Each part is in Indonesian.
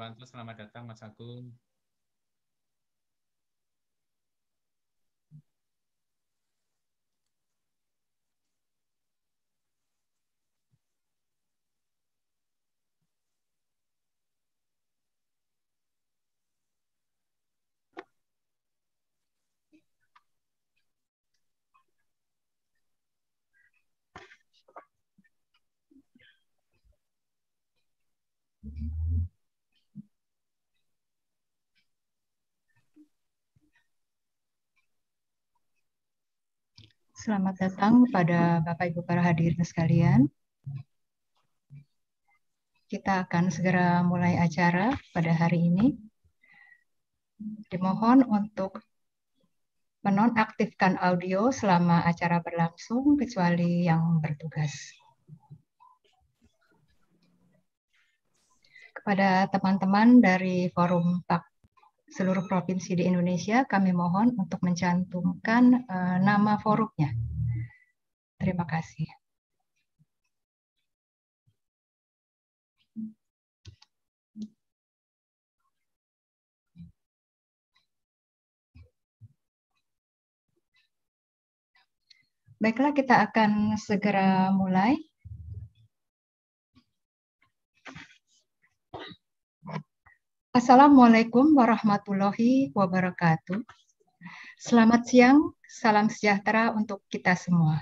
wabarakatuh. Selamat datang Mas Agung. Selamat datang kepada Bapak Ibu para hadirin sekalian. Kita akan segera mulai acara pada hari ini. Dimohon untuk menonaktifkan audio selama acara berlangsung kecuali yang bertugas. Kepada teman-teman dari Forum PAK seluruh provinsi di Indonesia, kami mohon untuk mencantumkan nama forumnya. Terima kasih. Baiklah, kita akan segera mulai. Assalamualaikum warahmatullahi wabarakatuh. Selamat siang, salam sejahtera untuk kita semua.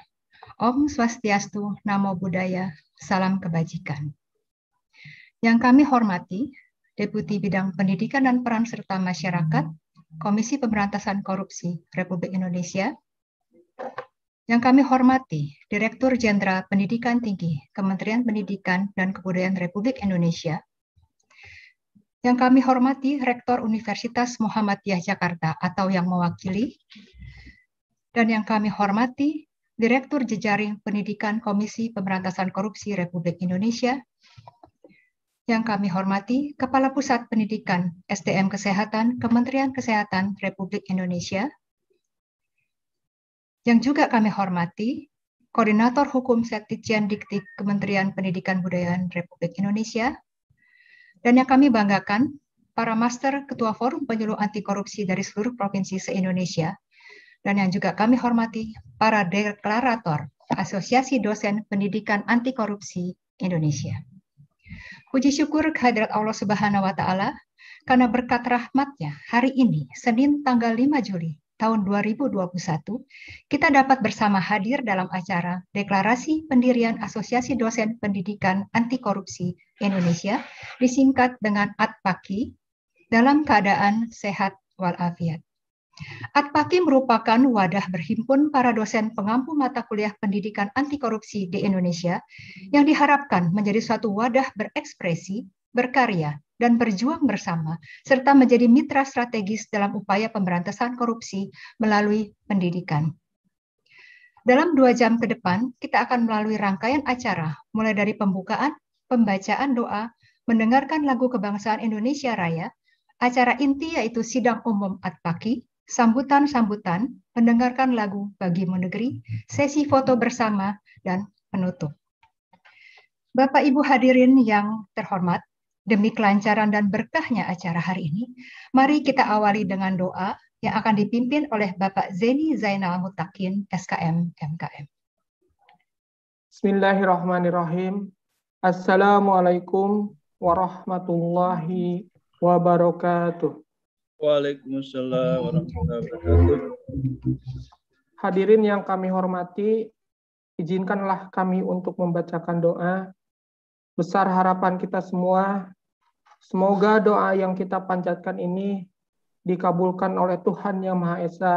Om Swastiastu, Namo Buddhaya, salam kebajikan. Yang kami hormati, Deputi Bidang Pendidikan dan Peran Serta Masyarakat, Komisi Pemberantasan Korupsi Republik Indonesia. Yang kami hormati, Direktur Jenderal Pendidikan Tinggi, Kementerian Pendidikan dan Kebudayaan Republik Indonesia. Yang kami hormati, Rektor Universitas Muhammadiyah Jakarta atau yang mewakili. Dan yang kami hormati, Direktur Jejaring Pendidikan Komisi Pemberantasan Korupsi Republik Indonesia. Yang kami hormati, Kepala Pusat Pendidikan SDM Kesehatan Kementerian Kesehatan Republik Indonesia. Yang juga kami hormati, Koordinator Hukum Sekdikjen Dikti Kementerian Pendidikan Budayaan Republik Indonesia. Dan yang kami banggakan, para Master Ketua Forum Penyuluh Anti Korupsi dari seluruh provinsi se-Indonesia. Dan yang juga kami hormati, para deklarator Asosiasi Dosen Pendidikan Anti Korupsi Indonesia. Puji syukur kehadirat Allah Subhanahu wa Ta'ala, karena berkat rahmat-Nya hari ini, Senin tanggal 5 Juli tahun 2021, kita dapat bersama hadir dalam acara Deklarasi Pendirian Asosiasi Dosen Pendidikan Anti Korupsi Indonesia, disingkat dengan ADPAKI, dalam keadaan sehat walafiat. ADPAKI merupakan wadah berhimpun para dosen pengampu mata kuliah pendidikan anti korupsi di Indonesia yang diharapkan menjadi suatu wadah berekspresi, berkarya, dan berjuang bersama, serta menjadi mitra strategis dalam upaya pemberantasan korupsi melalui pendidikan. Dalam 2 jam ke depan, kita akan melalui rangkaian acara, mulai dari pembukaan, pembacaan doa, mendengarkan lagu kebangsaan Indonesia Raya, acara inti yaitu sidang umum ADPAKI, sambutan-sambutan, mendengarkan lagu Bagimu Negeri, sesi foto bersama, dan penutup. Bapak Ibu hadirin yang terhormat, demi kelancaran dan berkahnya acara hari ini, mari kita awali dengan doa yang akan dipimpin oleh Bapak Zeni Zainal Mutakin, SKM MKM. Bismillahirrahmanirrahim. Assalamualaikum warahmatullahi wabarakatuh. Waalaikumsalam warahmatullahi wabarakatuh. Hadirin yang kami hormati, izinkanlah kami untuk membacakan doa. Besar harapan kita semua, semoga doa yang kita panjatkan ini dikabulkan oleh Tuhan Yang Maha Esa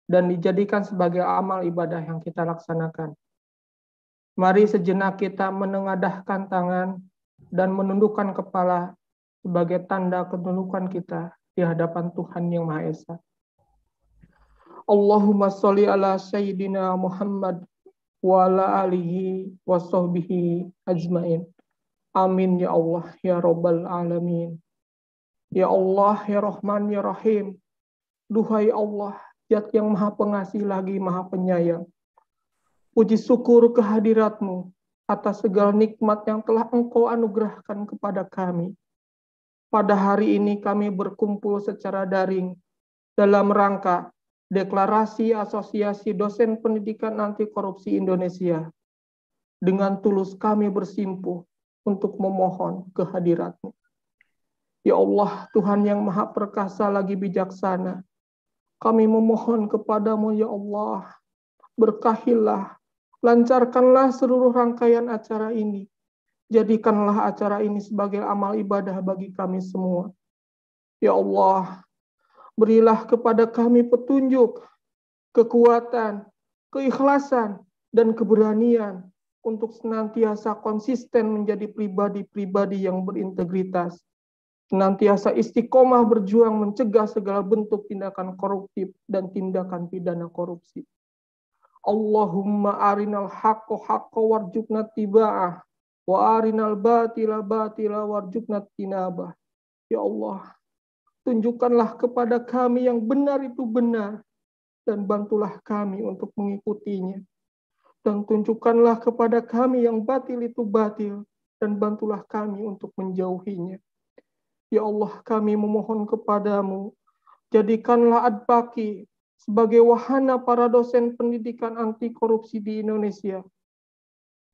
dan dijadikan sebagai amal ibadah yang kita laksanakan. Mari sejenak kita menengadahkan tangan dan menundukkan kepala sebagai tanda ketundukan kita di hadapan Tuhan Yang Maha Esa. Allahumma sholli ala Sayyidina Muhammad wa ala alihi wa sahbihi ajmain. Amin ya Allah ya Rabbal Alamin. Ya Allah ya Rahman ya Rahim. Duhai Allah, Zat yang Maha Pengasih lagi Maha Penyayang. Puji syukur kehadirat-Mu atas segala nikmat yang telah Engkau anugerahkan kepada kami. pada hari ini kami berkumpul secara daring dalam rangka Deklarasi Asosiasi Dosen Pendidikan Anti Korupsi Indonesia. Dengan tulus kami bersimpuh untuk memohon kehadirat-Mu. Ya Allah, Tuhan yang Maha Perkasa lagi bijaksana, kami memohon kepadamu ya Allah, berkahilah, lancarkanlah seluruh rangkaian acara ini. Jadikanlah acara ini sebagai amal ibadah bagi kami semua. Ya Allah, berilah kepada kami petunjuk, kekuatan, keikhlasan, dan keberanian untuk senantiasa konsisten menjadi pribadi-pribadi yang berintegritas. Senantiasa istiqomah berjuang mencegah segala bentuk tindakan koruptif dan tindakan pidana korupsi. Allahumma arinal haqqo haqqo warjukna tiba'ah wa arinal batila batila warjukna tinabah. Ya Allah, tunjukkanlah kepada kami yang benar itu benar dan bantulah kami untuk mengikutinya. Dan tunjukkanlah kepada kami yang batil itu batil dan bantulah kami untuk menjauhinya. Ya Allah, kami memohon kepadamu, jadikanlah Adbaki sebagai wahana para dosen pendidikan anti korupsi di Indonesia.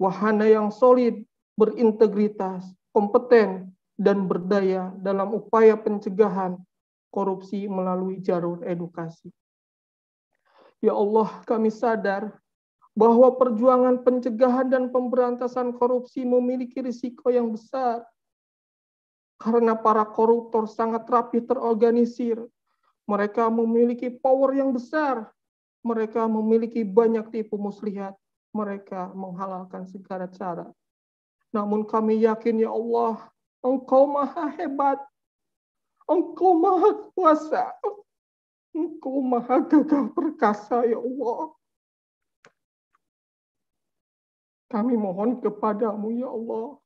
Wahana yang solid, berintegritas, kompeten, dan berdaya dalam upaya pencegahan korupsi melalui jalur edukasi. Ya Allah, kami sadar bahwa perjuangan pencegahan dan pemberantasan korupsi memiliki risiko yang besar. Karena para koruptor sangat rapi terorganisir. Mereka memiliki power yang besar. Mereka memiliki banyak tipu muslihat. Mereka menghalalkan segala cara. Namun kami yakin ya Allah, Engkau maha hebat. Engkau maha kuasa. Engkau maha gagah perkasa ya Allah. Kami mohon kepadamu ya Allah.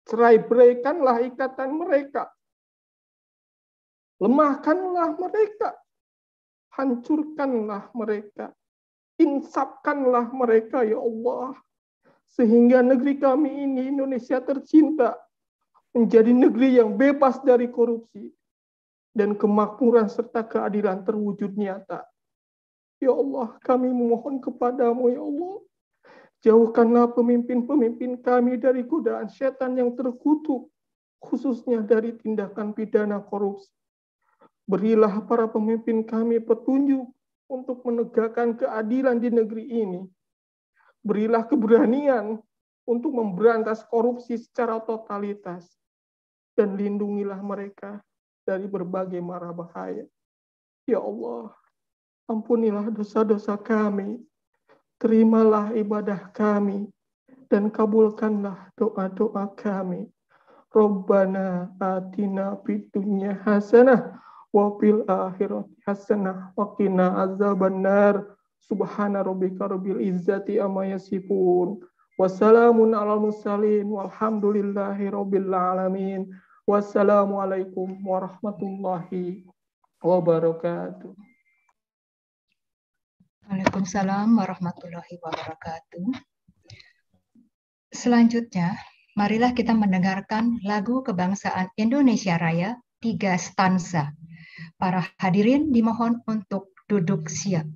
Cerai-beraikanlah ikatan mereka. Lemahkanlah mereka. Hancurkanlah mereka. Insapkanlah mereka ya Allah. Sehingga negeri kami ini, Indonesia tercinta, menjadi negeri yang bebas dari korupsi. Dan kemakmuran serta keadilan terwujud nyata. Ya Allah, kami memohon kepadamu ya Allah. Jauhkanlah pemimpin-pemimpin kami dari godaan setan yang terkutuk, khususnya dari tindakan pidana korupsi. Berilah para pemimpin kami petunjuk untuk menegakkan keadilan di negeri ini. Berilah keberanian untuk memberantas korupsi secara totalitas. Dan lindungilah mereka dari berbagai mara bahaya. Ya Allah, ampunilah dosa-dosa kami. Terimalah ibadah kami. Dan kabulkanlah doa-doa kami. Rabbana atina fid dunya hasanah wa fil akhirati hasanah wa qina azabannar. Subhana rabbika rabbil izzati amma yasifun. Wassalamun alal mursalin walhamdulillahi rabbil alamin. Wassalamualaikum warahmatullahi wabarakatuh. Waalaikumsalam warahmatullahi wabarakatuh. Selanjutnya, marilah kita mendengarkan lagu kebangsaan Indonesia Raya 3 stanza. Para hadirin dimohon untuk duduk siap.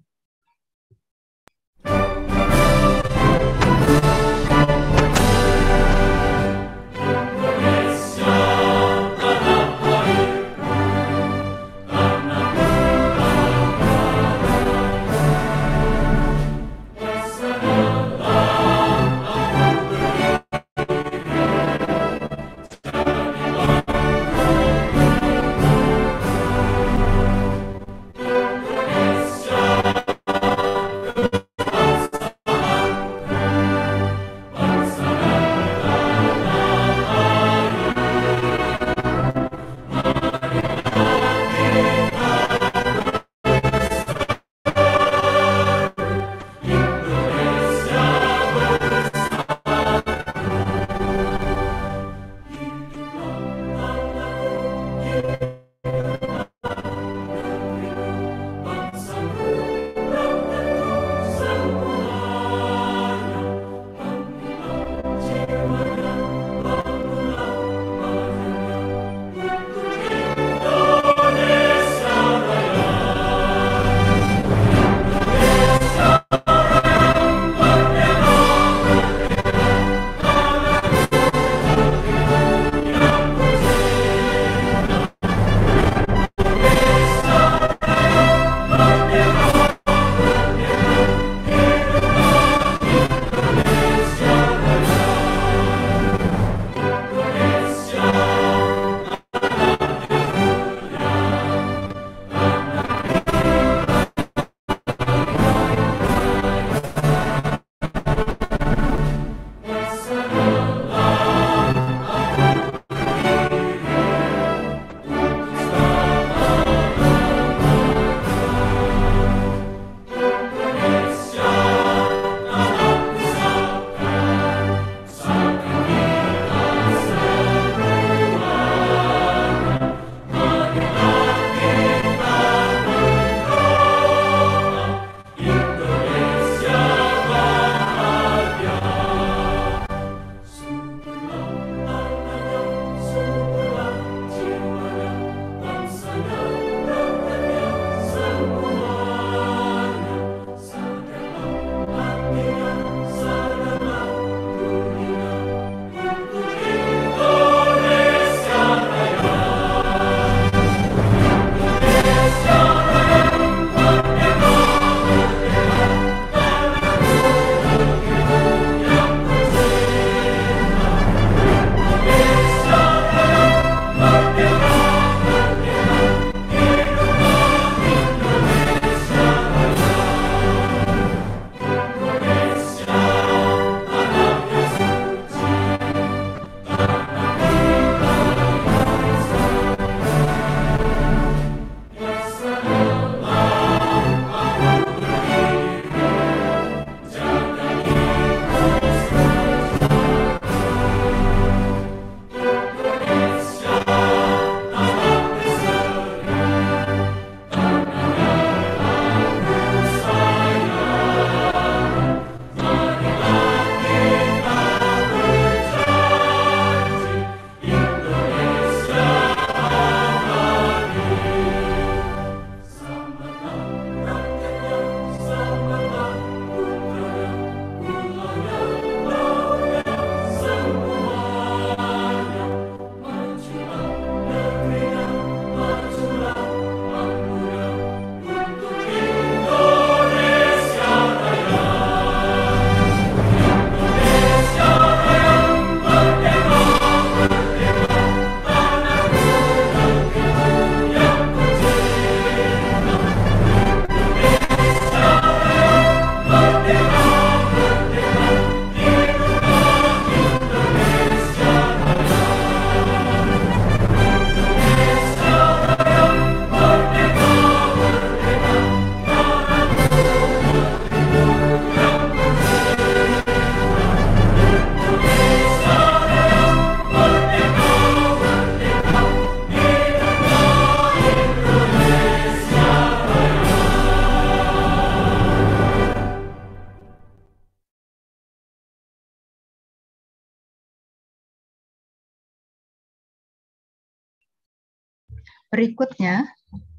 Berikutnya,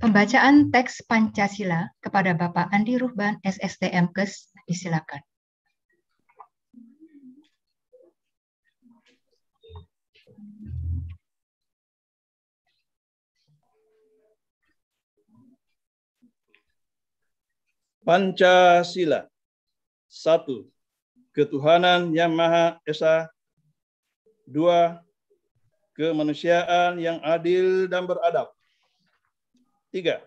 pembacaan teks Pancasila kepada Bapak Andi Ruhban, SSTM Kes, disilakan. Pancasila. 1. Ketuhanan yang Maha Esa. 2. Kemanusiaan yang adil dan beradab. 3.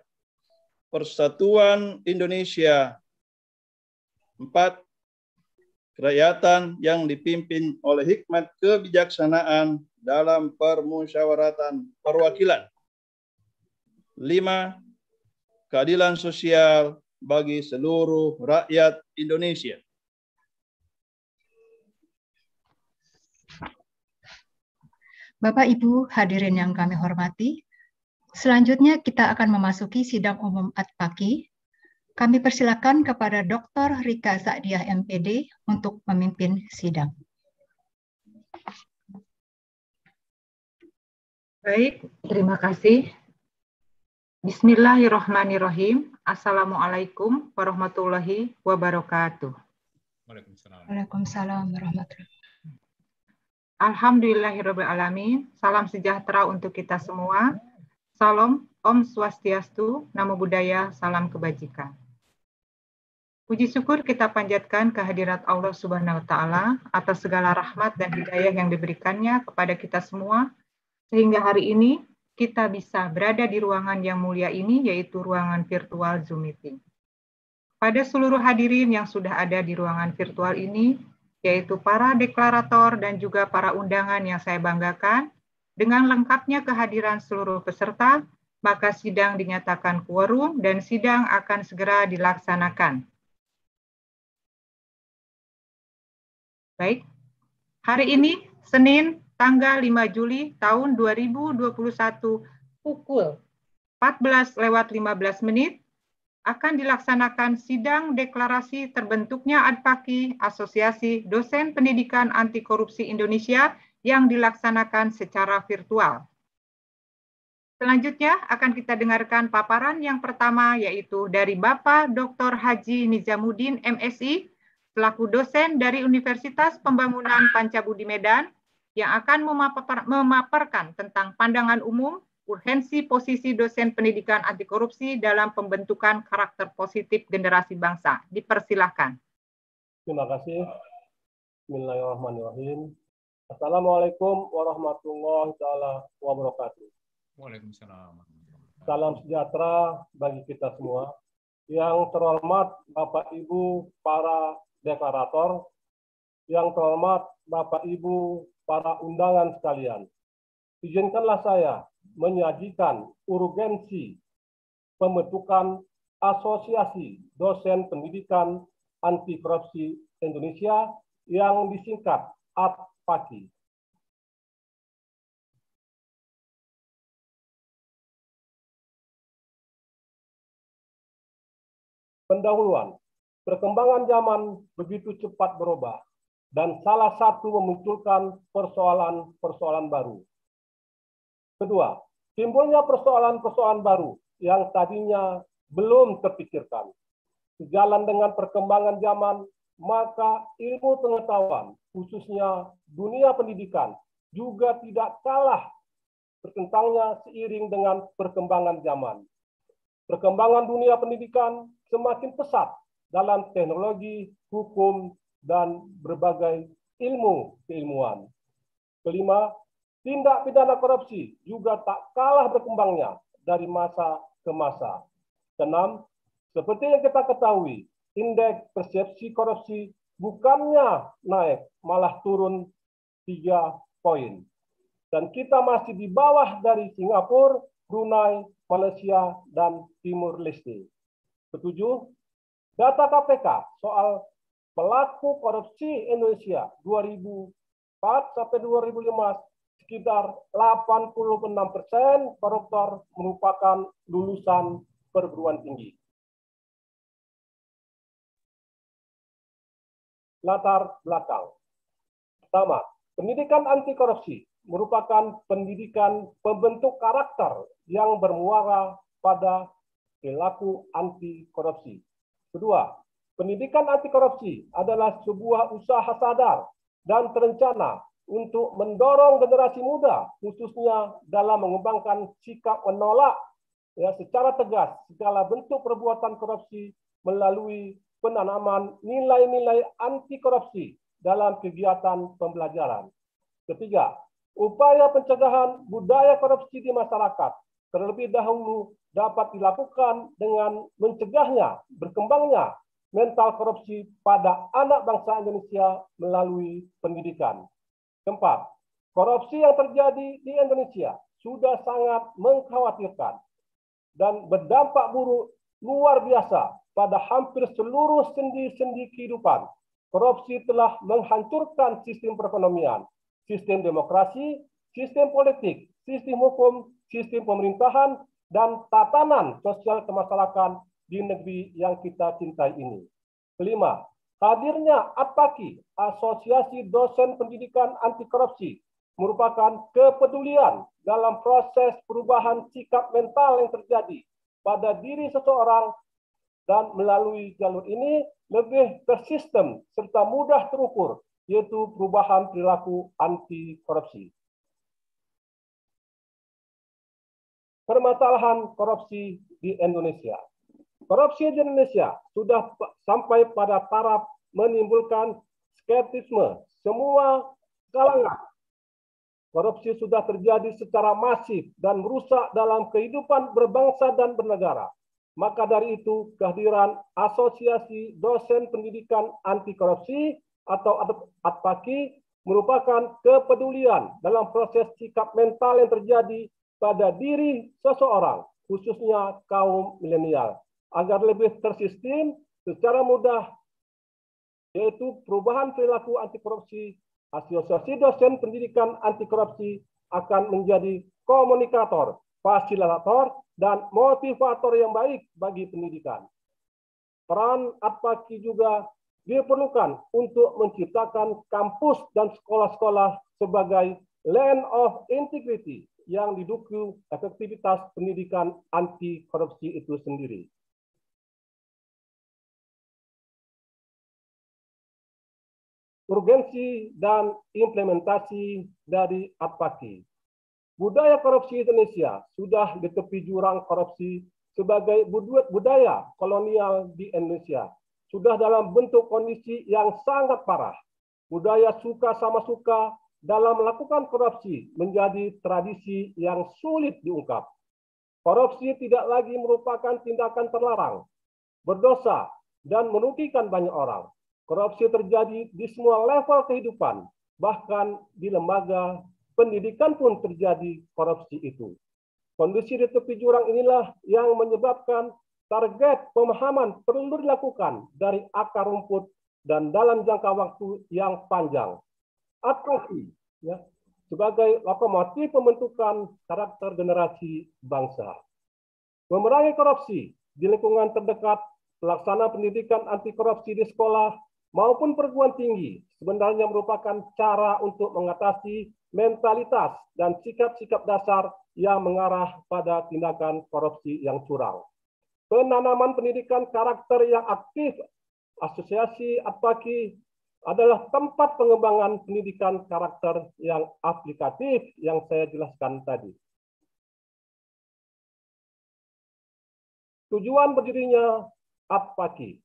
Persatuan Indonesia. 4. Kerakyatan yang dipimpin oleh hikmat kebijaksanaan dalam permusyawaratan perwakilan. 5. Keadilan sosial bagi seluruh rakyat Indonesia. Bapak Ibu hadirin yang kami hormati, selanjutnya kita akan memasuki sidang umum Ad-Paki. Kami persilakan kepada Dr. Rika Sa'diah MPD untuk memimpin sidang. Baik, terima kasih. Bismillahirrahmanirrahim. Assalamualaikum warahmatullahi wabarakatuh. Waalaikumsalam warahmatullahi wabarakatuh. Alhamdulillahirrahmanirrahim. Salam sejahtera untuk kita semua. Salam, Om Swastiastu, Namo Buddhaya, salam kebajikan. Puji syukur kita panjatkan kehadirat Allah Subhanahu wa Ta'ala atas segala rahmat dan hidayah yang diberikannya kepada kita semua, sehingga hari ini kita bisa berada di ruangan yang mulia ini, yaitu ruangan virtual Zoom Meeting. Pada seluruh hadirin yang sudah ada di ruangan virtual ini, yaitu para deklarator dan juga para undangan yang saya banggakan, dengan lengkapnya kehadiran seluruh peserta, maka sidang dinyatakan quorum dan sidang akan segera dilaksanakan. Baik, hari ini Senin tanggal 5 Juli tahun 2021 pukul 14:15 akan dilaksanakan sidang deklarasi terbentuknya Ad-Paki Asosiasi Dosen Pendidikan Anti Korupsi Indonesia yang dilaksanakan secara virtual. Selanjutnya akan kita dengarkan paparan yang pertama, yaitu dari Bapak Dr. Haji Nizamuddin MSI, selaku dosen dari Universitas Pembangunan Pancabudi Medan, yang akan memaparkan tentang pandangan umum, urgensi posisi dosen pendidikan anti korupsi dalam pembentukan karakter positif generasi bangsa. Dipersilahkan. Terima kasih. Bismillahirrahmanirrahim. Assalamualaikum warahmatullahi wabarakatuh. Waalaikumsalam. Salam sejahtera bagi kita semua. Yang terhormat Bapak Ibu para deklarator, yang terhormat Bapak Ibu para undangan sekalian, izinkanlah saya menyajikan urgensi pembentukan Asosiasi Dosen Pendidikan Anti Korupsi Indonesia yang disingkat Ad-Paki. Pendahuluan, perkembangan zaman begitu cepat berubah, dan salah satu memunculkan persoalan-persoalan baru. Kedua, timbulnya persoalan-persoalan baru yang tadinya belum terpikirkan. Sejalan dengan perkembangan zaman, maka ilmu pengetahuan, khususnya dunia pendidikan, juga tidak kalah berkembangnya seiring dengan perkembangan zaman. Perkembangan dunia pendidikan semakin pesat dalam teknologi, hukum, dan berbagai ilmu keilmuan. Kelima, tindak pidana korupsi juga tak kalah berkembangnya dari masa ke masa. Keenam, seperti yang kita ketahui, indeks persepsi korupsi bukannya naik, malah turun 3 poin. Dan kita masih di bawah dari Singapura, Brunei, Malaysia, dan Timur Leste. Ketujuh, data KPK soal pelaku korupsi Indonesia 2004 sampai 2005 sekitar 86% koruptor merupakan lulusan perguruan tinggi. Latar belakang. Pertama, pendidikan anti korupsi merupakan pendidikan pembentuk karakter yang bermuara pada perilaku anti korupsi. Kedua, pendidikan anti korupsi adalah sebuah usaha sadar dan terencana untuk mendorong generasi muda, khususnya dalam mengembangkan sikap menolak secara tegas segala bentuk perbuatan korupsi melalui penanaman nilai-nilai anti korupsi dalam kegiatan pembelajaran. Ketiga, upaya pencegahan budaya korupsi di masyarakat terlebih dahulu dapat dilakukan dengan mencegahnya berkembangnya mental korupsi pada anak bangsa Indonesia melalui pendidikan. Keempat, korupsi yang terjadi di Indonesia sudah sangat mengkhawatirkan dan berdampak buruk luar biasa pada hampir seluruh sendi-sendi kehidupan. Korupsi telah menghancurkan sistem perekonomian, sistem demokrasi, sistem politik, sistem hukum, sistem pemerintahan, dan tatanan sosial kemasyarakatan di negeri yang kita cintai ini. Kelima, hadirnya ATPAKI, Asosiasi Dosen Pendidikan Anti Korupsi, merupakan kepedulian dalam proses perubahan sikap mental yang terjadi pada diri seseorang, dan melalui jalur ini lebih tersistem serta mudah terukur, yaitu perubahan perilaku anti korupsi. Permasalahan korupsi di Indonesia. Korupsi di Indonesia sudah sampai pada taraf menimbulkan skeptisme semua kalangan. Korupsi sudah terjadi secara masif dan merusak dalam kehidupan berbangsa dan bernegara. Maka dari itu, kehadiran Asosiasi Dosen Pendidikan Anti Korupsi atau ATPAKI merupakan kepedulian dalam proses sikap mental yang terjadi pada diri seseorang, khususnya kaum milenial, agar lebih tersistem secara mudah, yaitu perubahan perilaku anti korupsi. Asosiasi Dosen Pendidikan Anti Korupsi akan menjadi komunikator, fasilitator, dan motivator yang baik bagi pendidikan. Peran ATPAKI juga diperlukan untuk menciptakan kampus dan sekolah-sekolah sebagai land of integrity yang didukung efektivitas pendidikan anti korupsi itu sendiri. Urgensi dan implementasi dari ATPAKI. Budaya korupsi Indonesia sudah di tepi jurang korupsi sebagai budaya kolonial di Indonesia. Sudah dalam bentuk kondisi yang sangat parah. Budaya suka sama suka dalam melakukan korupsi menjadi tradisi yang sulit diungkap. Korupsi tidak lagi merupakan tindakan terlarang, berdosa, dan merugikan banyak orang. Korupsi terjadi di semua level kehidupan, bahkan di lembaga pendidikan pun terjadi korupsi itu. Kondisi di tepi jurang inilah yang menyebabkan target pemahaman perlu dilakukan dari akar rumput dan dalam jangka waktu yang panjang. ATPAKI sebagai lokomotif pembentukan karakter generasi bangsa. Memerangi korupsi di lingkungan terdekat, pelaksana pendidikan anti korupsi di sekolah maupun perguruan tinggi sebenarnya merupakan cara untuk mengatasi mentalitas dan sikap-sikap dasar yang mengarah pada tindakan korupsi yang curang. Penanaman pendidikan karakter yang aktif, Asosiasi ATPAKI adalah tempat pengembangan pendidikan karakter yang aplikatif yang saya jelaskan tadi. Tujuan berdirinya ATPAKI.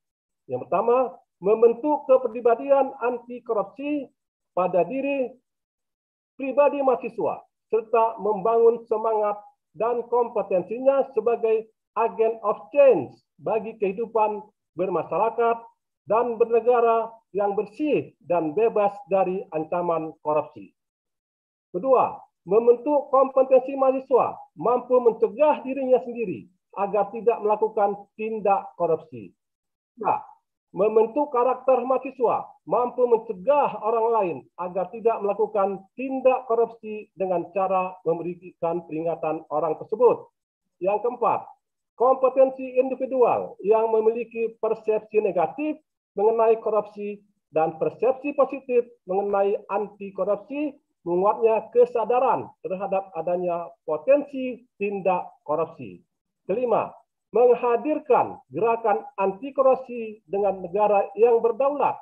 Yang pertama, membentuk kepribadian anti korupsi pada diri pribadi mahasiswa, serta membangun semangat dan kompetensinya sebagai agen of change bagi kehidupan bermasyarakat dan bernegara yang bersih dan bebas dari ancaman korupsi. Kedua, membentuk kompetensi mahasiswa mampu mencegah dirinya sendiri agar tidak melakukan tindak korupsi. Nah, membentuk karakter mahasiswa mampu mencegah orang lain agar tidak melakukan tindak korupsi dengan cara memberikan peringatan orang tersebut. Yang keempat, kompetensi individual yang memiliki persepsi negatif mengenai korupsi dan persepsi positif mengenai anti korupsi menguatnya kesadaran terhadap adanya potensi tindak korupsi. Kelima, menghadirkan gerakan anti korupsi dengan negara yang berdaulat,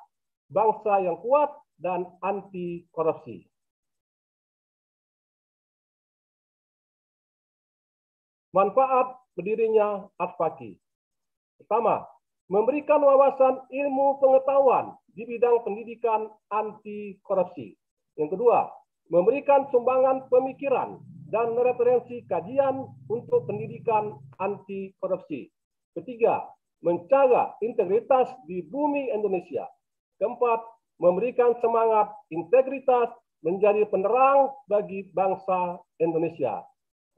bangsa yang kuat, dan anti korupsi. Manfaat berdirinya Adpaki. Pertama, memberikan wawasan ilmu pengetahuan di bidang pendidikan anti korupsi. Yang kedua, memberikan sumbangan pemikiran dan referensi kajian untuk pendidikan anti korupsi. Ketiga, menjaga integritas di bumi Indonesia. Keempat, memberikan semangat integritas menjadi penerang bagi bangsa Indonesia.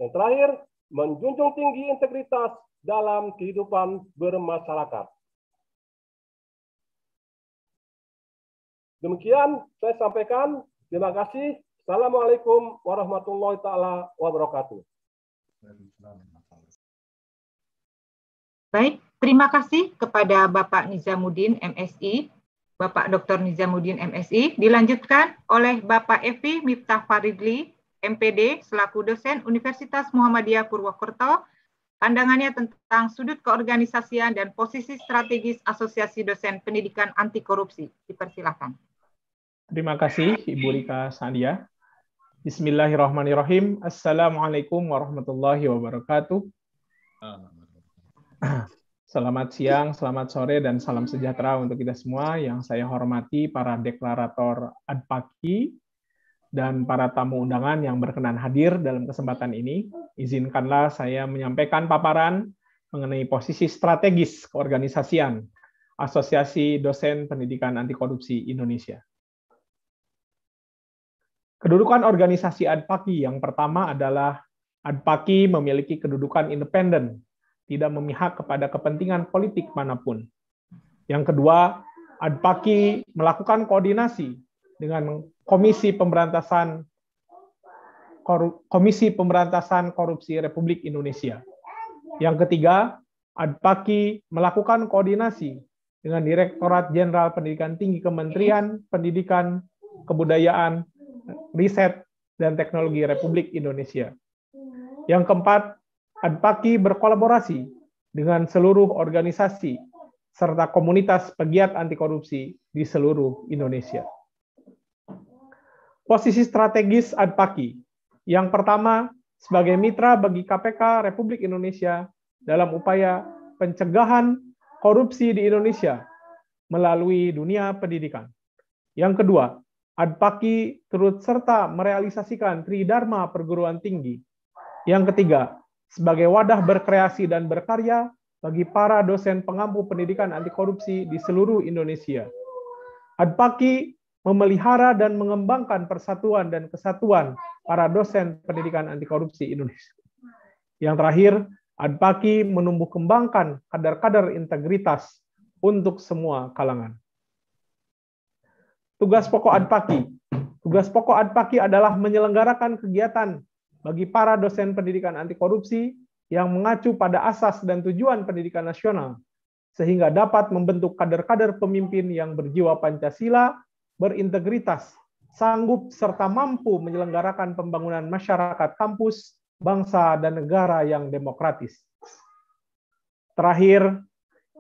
Yang terakhir, menjunjung tinggi integritas dalam kehidupan bermasyarakat. Demikian saya sampaikan. Terima kasih. Assalamualaikum warahmatullahi taala wabarakatuh. Baik, terima kasih kepada Bapak Nizamuddin MSI, Bapak Dr. Nizamuddin MSI. Dilanjutkan oleh Bapak Evi Miftah Faridli, MPD, selaku dosen Universitas Muhammadiyah Purwokerto, pandangannya tentang sudut keorganisasian dan posisi strategis Asosiasi Dosen Pendidikan Anti Korupsi. Dipersilakan. Terima kasih, Ibu Rika Sandia. Bismillahirrahmanirrahim. Assalamualaikum warahmatullahi wabarakatuh. Selamat siang, selamat sore, dan salam sejahtera untuk kita semua. Yang saya hormati para deklarator Adpaki dan para tamu undangan yang berkenan hadir dalam kesempatan ini. Izinkanlah saya menyampaikan paparan mengenai posisi strategis keorganisasian Asosiasi Dosen Pendidikan Anti Korupsi Indonesia. Kedudukan organisasi Adpaki yang pertama adalah Adpaki memiliki kedudukan independen, tidak memihak kepada kepentingan politik manapun. Yang kedua, Adpaki melakukan koordinasi dengan Komisi Pemberantasan Korupsi Republik Indonesia. Yang ketiga, Adpaki melakukan koordinasi dengan Direktorat Jenderal Pendidikan Tinggi Kementerian Pendidikan, Kebudayaan, Riset, dan Teknologi Republik Indonesia. Yang keempat, Adpaki berkolaborasi dengan seluruh organisasi serta komunitas pegiat anti korupsi di seluruh Indonesia. Posisi strategis Adpaki. Yang pertama, sebagai mitra bagi KPK Republik Indonesia dalam upaya pencegahan korupsi di Indonesia melalui dunia pendidikan. Yang kedua, Adpaki turut serta merealisasikan Tridharma Perguruan Tinggi. Yang ketiga, sebagai wadah berkreasi dan berkarya bagi para dosen pengampu pendidikan anti korupsi di seluruh Indonesia. Adpaki memelihara dan mengembangkan persatuan dan kesatuan para dosen pendidikan anti korupsi Indonesia. Yang terakhir, Adpaki menumbuh kembangkan kadar-kadar integritas untuk semua kalangan. Tugas pokok Adpaki. Tugas pokok Adpaki adalah menyelenggarakan kegiatan bagi para dosen pendidikan anti korupsi yang mengacu pada asas dan tujuan pendidikan nasional, sehingga dapat membentuk kader-kader pemimpin yang berjiwa Pancasila, berintegritas, sanggup serta mampu menyelenggarakan pembangunan masyarakat kampus, bangsa, dan negara yang demokratis. Terakhir,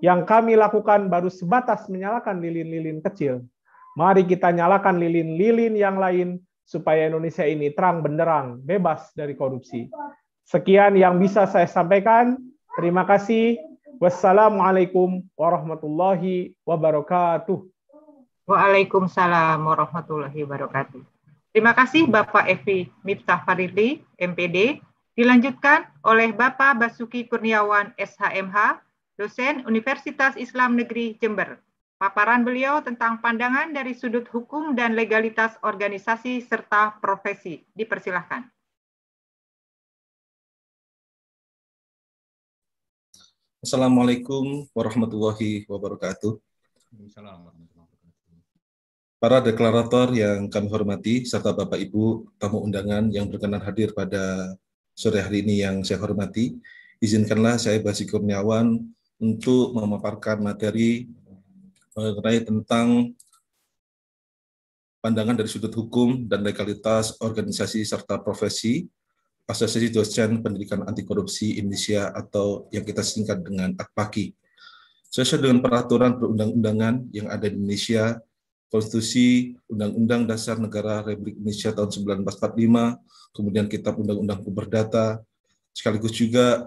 yang kami lakukan baru sebatas menyalakan lilin-lilin kecil. Mari kita nyalakan lilin-lilin yang lain supaya Indonesia ini terang benderang, bebas dari korupsi. Sekian yang bisa saya sampaikan. Terima kasih. Wassalamualaikum warahmatullahi wabarakatuh. Waalaikumsalam warahmatullahi wabarakatuh. Terima kasih Bapak Evi Miftah Faridli, MPD. Dilanjutkan oleh Bapak Basuki Kurniawan, SHMH, dosen Universitas Islam Negeri Jember. Paparan beliau tentang pandangan dari sudut hukum dan legalitas organisasi serta profesi. Dipersilahkan. Assalamualaikum warahmatullahi wabarakatuh. Para deklarator yang kami hormati, serta Bapak Ibu tamu undangan yang berkenan hadir pada sore hari ini yang saya hormati, izinkanlah saya Basuki Kurniawan untuk memaparkan materi mengenai tentang pandangan dari sudut hukum dan legalitas organisasi serta profesi, Asosiasi Dosen Pendidikan Anti Korupsi Indonesia atau yang kita singkat dengan AKPAKI. Sesuai dengan peraturan perundang-undangan yang ada di Indonesia, Konstitusi Undang-Undang Dasar Negara Republik Indonesia tahun 1945, kemudian Kitab Undang-Undang Perdata, sekaligus juga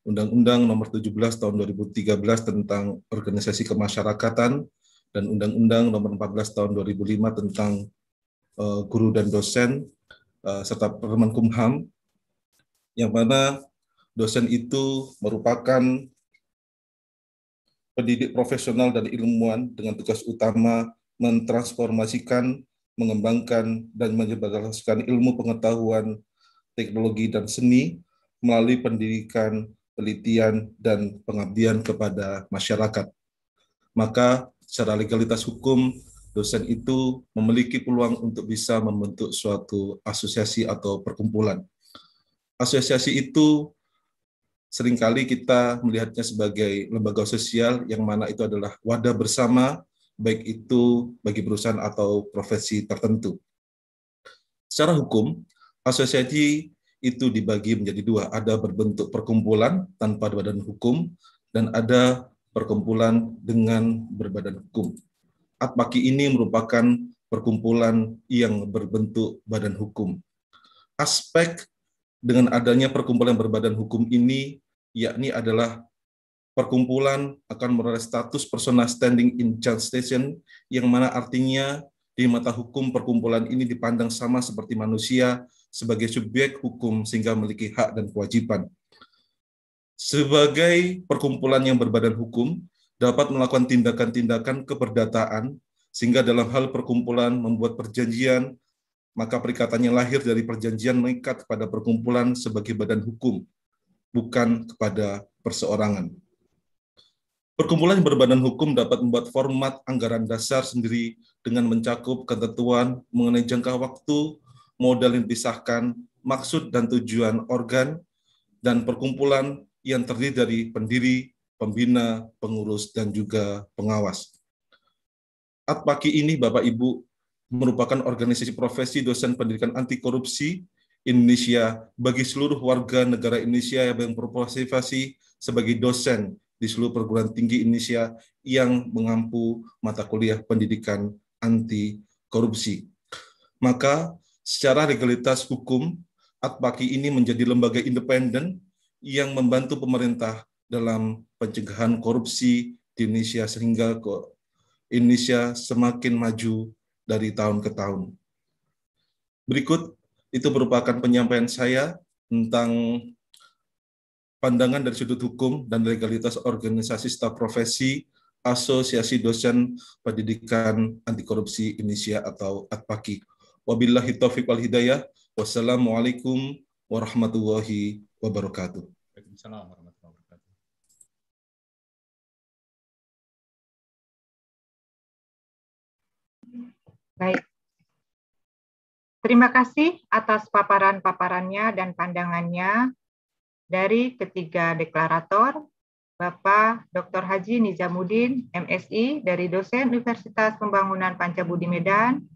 Undang-Undang Nomor 17 Tahun 2013 tentang Organisasi Kemasyarakatan dan Undang-Undang Nomor 14 Tahun 2005 tentang guru dan dosen serta Permenkumham, yang mana dosen itu merupakan pendidik profesional dan ilmuwan dengan tugas utama mentransformasikan, mengembangkan, dan menyebarluaskan ilmu pengetahuan, teknologi, dan seni melalui pendidikan, penelitian, dan pengabdian kepada masyarakat. Maka secara legalitas hukum, dosen itu memiliki peluang untuk bisa membentuk suatu asosiasi atau perkumpulan. Asosiasi itu seringkali kita melihatnya sebagai lembaga sosial yang mana itu adalah wadah bersama, baik itu bagi perusahaan atau profesi tertentu. Secara hukum, asosiasi itu dibagi menjadi dua, ada berbentuk perkumpulan tanpa badan hukum, dan ada perkumpulan dengan berbadan hukum. AKPAKI ini merupakan perkumpulan yang berbentuk badan hukum. Aspek dengan adanya perkumpulan berbadan hukum ini, yakni adalah perkumpulan akan memperoleh status persona standing in jurisdiction, yang mana artinya di mata hukum perkumpulan ini dipandang sama seperti manusia sebagai subjek hukum sehingga memiliki hak dan kewajiban. Sebagai perkumpulan yang berbadan hukum, dapat melakukan tindakan-tindakan keperdataan, sehingga dalam hal perkumpulan membuat perjanjian, maka perikatannya lahir dari perjanjian mengikat kepada perkumpulan sebagai badan hukum, bukan kepada perseorangan. Perkumpulan yang berbadan hukum dapat membuat format anggaran dasar sendiri dengan mencakup ketentuan mengenai jangka waktu, modal yang dipisahkan, maksud dan tujuan organ, dan perkumpulan yang terdiri dari pendiri, pembina, pengurus, dan juga pengawas. AKPAKI ini, Bapak Ibu, merupakan organisasi profesi dosen pendidikan anti korupsi Indonesia bagi seluruh warga negara Indonesia yang berprofesi sebagai dosen di seluruh perguruan tinggi Indonesia yang mengampu mata kuliah pendidikan anti korupsi. Maka secara legalitas hukum, AKPAKI ini menjadi lembaga independen yang membantu pemerintah dalam pencegahan korupsi di Indonesia sehingga Indonesia semakin maju dari tahun ke tahun. Berikut itu merupakan penyampaian saya tentang pandangan dari sudut hukum dan legalitas organisasi staf profesi Asosiasi Dosen Pendidikan Anti Korupsi Indonesia atau AKPAKI. Wabillahi taufiq wal hidayah. Wassalamualaikum warahmatullahi wabarakatuh. Waalaikumsalam warahmatullahi wabarakatuh. Baik. Terima kasih atas paparan-paparannya dan pandangannya dari ketiga deklarator, Bapak Dr. Haji Nizamuddin, MSI, dari dosen Universitas Pembangunan Pancabudi Medan.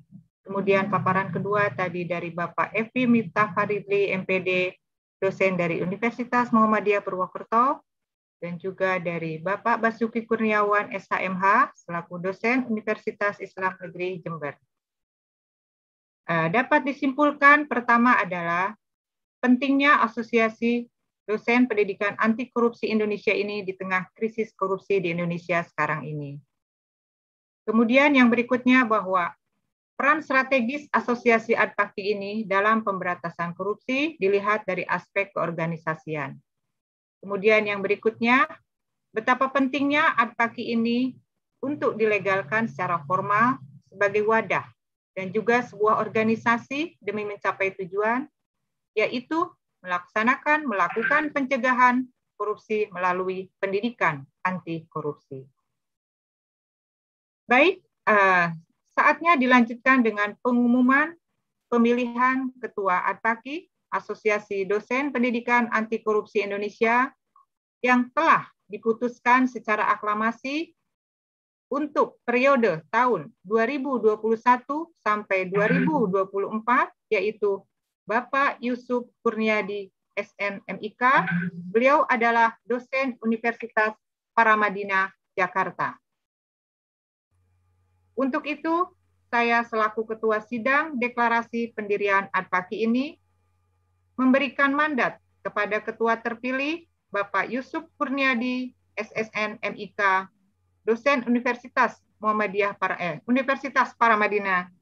Kemudian paparan kedua tadi dari Bapak Evi Miftah Faridli, MPD, dosen dari Universitas Muhammadiyah Purwokerto, dan juga dari Bapak Basuki Kurniawan, SHMH, selaku dosen Universitas Islam Negeri Jember. Dapat disimpulkan pertama adalah pentingnya Asosiasi Dosen Pendidikan Anti Korupsi Indonesia ini di tengah krisis korupsi di Indonesia sekarang ini. Kemudian yang berikutnya bahwa peran strategis Asosiasi AKPAKI ini dalam pemberantasan korupsi dilihat dari aspek keorganisasian. Kemudian yang berikutnya, betapa pentingnya AKPAKI ini untuk dilegalkan secara formal sebagai wadah dan juga sebuah organisasi demi mencapai tujuan, yaitu melakukan pencegahan korupsi melalui pendidikan anti korupsi. Baik, saatnya dilanjutkan dengan pengumuman pemilihan Ketua AKPAKI, Asosiasi Dosen Pendidikan Anti Korupsi Indonesia, yang telah diputuskan secara aklamasi untuk periode tahun 2021 sampai 2024, yaitu Bapak Yusuf Kurniadi, SNMIK. Beliau adalah dosen Universitas Paramadina, Jakarta. Untuk itu, saya selaku Ketua Sidang Deklarasi Pendirian ADPAKI ini memberikan mandat kepada Ketua terpilih Bapak Yusuf Kurniadi, SSN MIK, dosen Universitas Universitas Paramadina,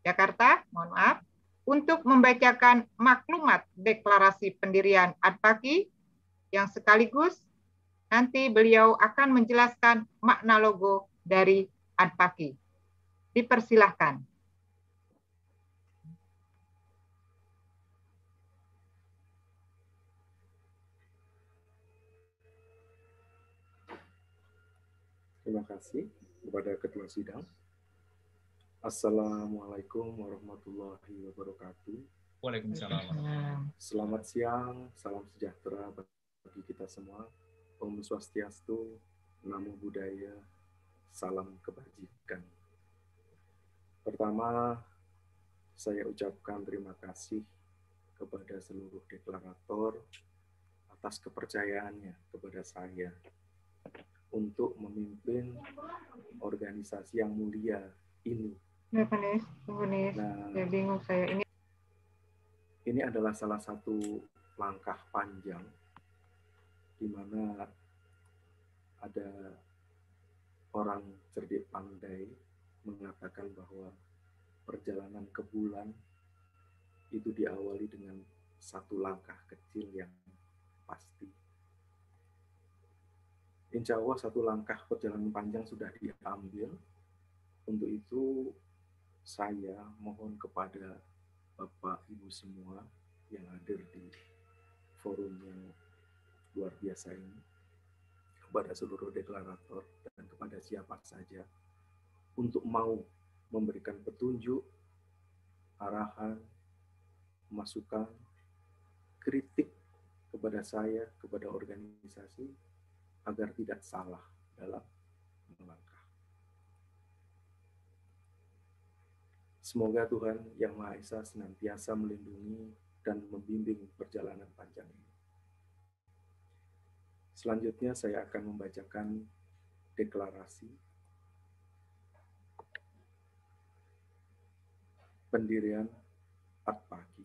Jakarta, mohon maaf, untuk membacakan maklumat deklarasi pendirian ADPAKI yang sekaligus nanti beliau akan menjelaskan makna logo dari ADPAKI. Dipersilahkan. Terima kasih kepada Ketua Sidang. Assalamualaikum warahmatullahi wabarakatuh. Waalaikumsalam. Selamat siang, salam sejahtera bagi kita semua. Om Swastiastu, Namo Buddhaya, salam kebajikan. Pertama, saya ucapkan terima kasih kepada seluruh deklarator atas kepercayaannya kepada saya untuk memimpin organisasi yang mulia ini. Nah, saya bingung saya ini. Ini adalah salah satu langkah panjang di mana ada orang cerdik pandai mengatakan bahwa perjalanan ke bulan itu diawali dengan satu langkah kecil yang pasti. Insya Allah satu langkah perjalanan panjang sudah diambil. Untuk itu saya mohon kepada Bapak Ibu semua yang hadir di forum yang luar biasa ini, kepada seluruh deklarator dan kepada siapa saja, untuk mau memberikan petunjuk, arahan, masukan, kritik kepada saya, kepada organisasi, agar tidak salah dalam melangkah. Semoga Tuhan Yang Maha Esa senantiasa melindungi dan membimbing perjalanan panjang ini. Selanjutnya saya akan membacakan deklarasi pendirian ADPAKI.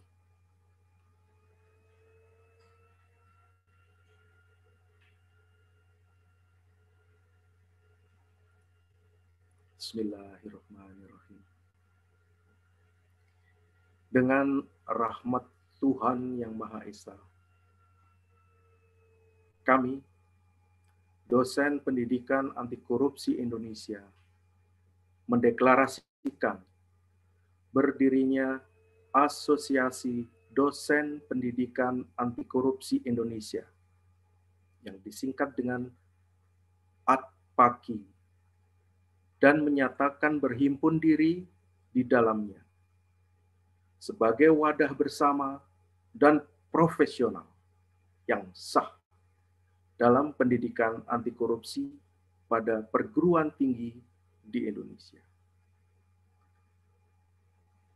Bismillahirrahmanirrahim. Dengan rahmat Tuhan Yang Maha Esa, kami, dosen pendidikan anti korupsi Indonesia, mendeklarasikan berdirinya Asosiasi Dosen Pendidikan Anti Korupsi Indonesia, yang disingkat dengan ADPAKI, dan menyatakan berhimpun diri di dalamnya sebagai wadah bersama dan profesional yang sah dalam pendidikan anti korupsi pada perguruan tinggi di Indonesia.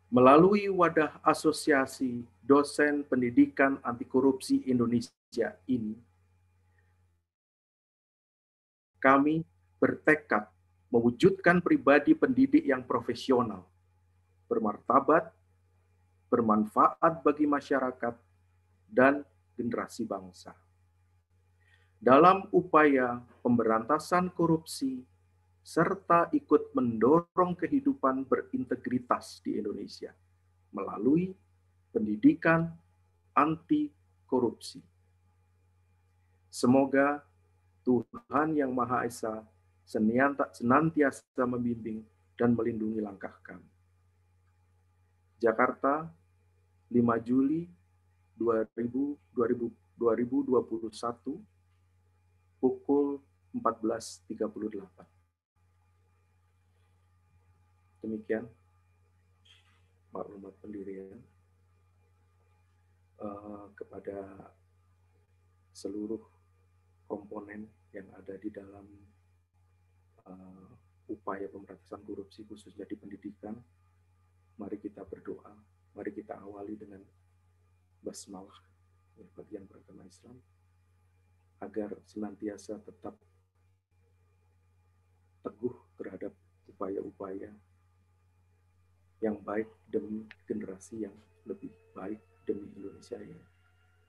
Melalui wadah Asosiasi Dosen Pendidikan Anti Korupsi Indonesia ini, kami bertekad mewujudkan pribadi pendidik yang profesional, bermartabat, bermanfaat bagi masyarakat, dan generasi bangsa. Dalam upaya pemberantasan korupsi, serta ikut mendorong kehidupan berintegritas di Indonesia melalui pendidikan anti korupsi. Semoga Tuhan Yang Maha Esa senantiasa membimbing dan melindungi langkah kami. Jakarta, 5 Juli 2021, pukul 14.38. Demikian maklumat pendirian kepada seluruh komponen yang ada di dalam upaya pemberantasan korupsi khususnya di pendidikan, mari kita berdoa, mari kita awali dengan basmalah bagi yang beragama Islam, agar senantiasa tetap teguh terhadap upaya-upaya yang baik demi generasi yang lebih baik, demi Indonesia yang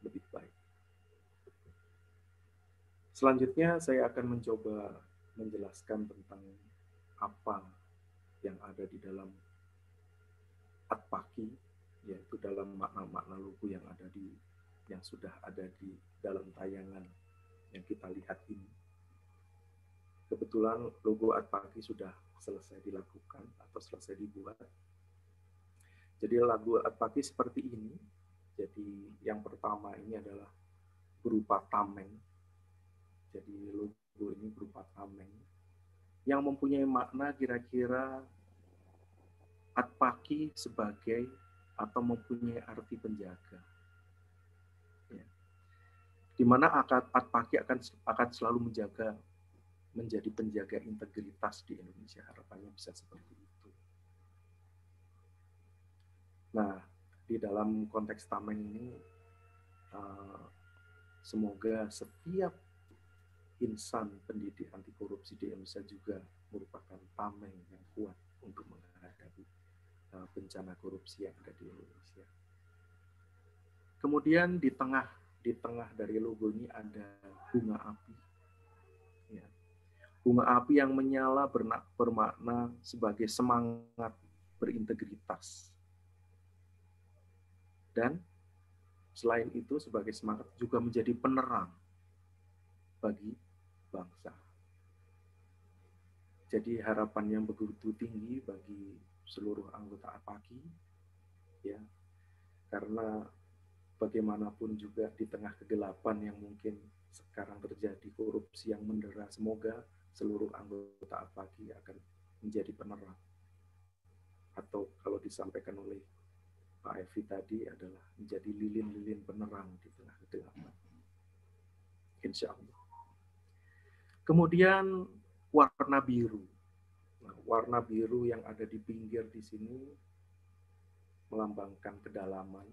lebih baik. Selanjutnya saya akan mencoba menjelaskan tentang apa yang ada di dalam At-Paqi, yaitu dalam makna-makna logo yang sudah ada di dalam tayangan yang kita lihat ini. Kebetulan logo At-Paqi sudah selesai dilakukan atau selesai dibuat. Jadi logo At-Paqi seperti ini. Jadi yang pertama ini adalah berupa tameng. Jadi logo ini berupa tameng yang mempunyai makna kira-kira At-Paqi sebagai atau mempunyai arti penjaga. Ya. Di mana At-Paqi akan selalu menjadi penjaga integritas di Indonesia. Harapannya bisa seperti itu. Nah, di dalam konteks tameng ini, semoga setiap insan pendidik anti korupsi di Indonesia juga merupakan tameng yang kuat untuk menghadapi bencana korupsi yang ada di Indonesia. Kemudian di tengah dari logo ini ada bunga api. Ya. Bunga api yang menyala bermakna sebagai semangat berintegritas. Dan selain itu sebagai semangat juga menjadi penerang bagi bangsa. Jadi harapan yang begitu tinggi bagi seluruh anggota At-Paqi, ya, karena bagaimanapun juga di tengah kegelapan yang mungkin sekarang terjadi korupsi yang mendera, semoga seluruh anggota At-Paqi akan menjadi penerang. Atau kalau disampaikan oleh Pak Evi tadi adalah menjadi lilin-lilin penerang di tengah kegelapan. Insya Allah. Kemudian warna biru. Nah, warna biru yang ada di pinggir di sini melambangkan kedalaman.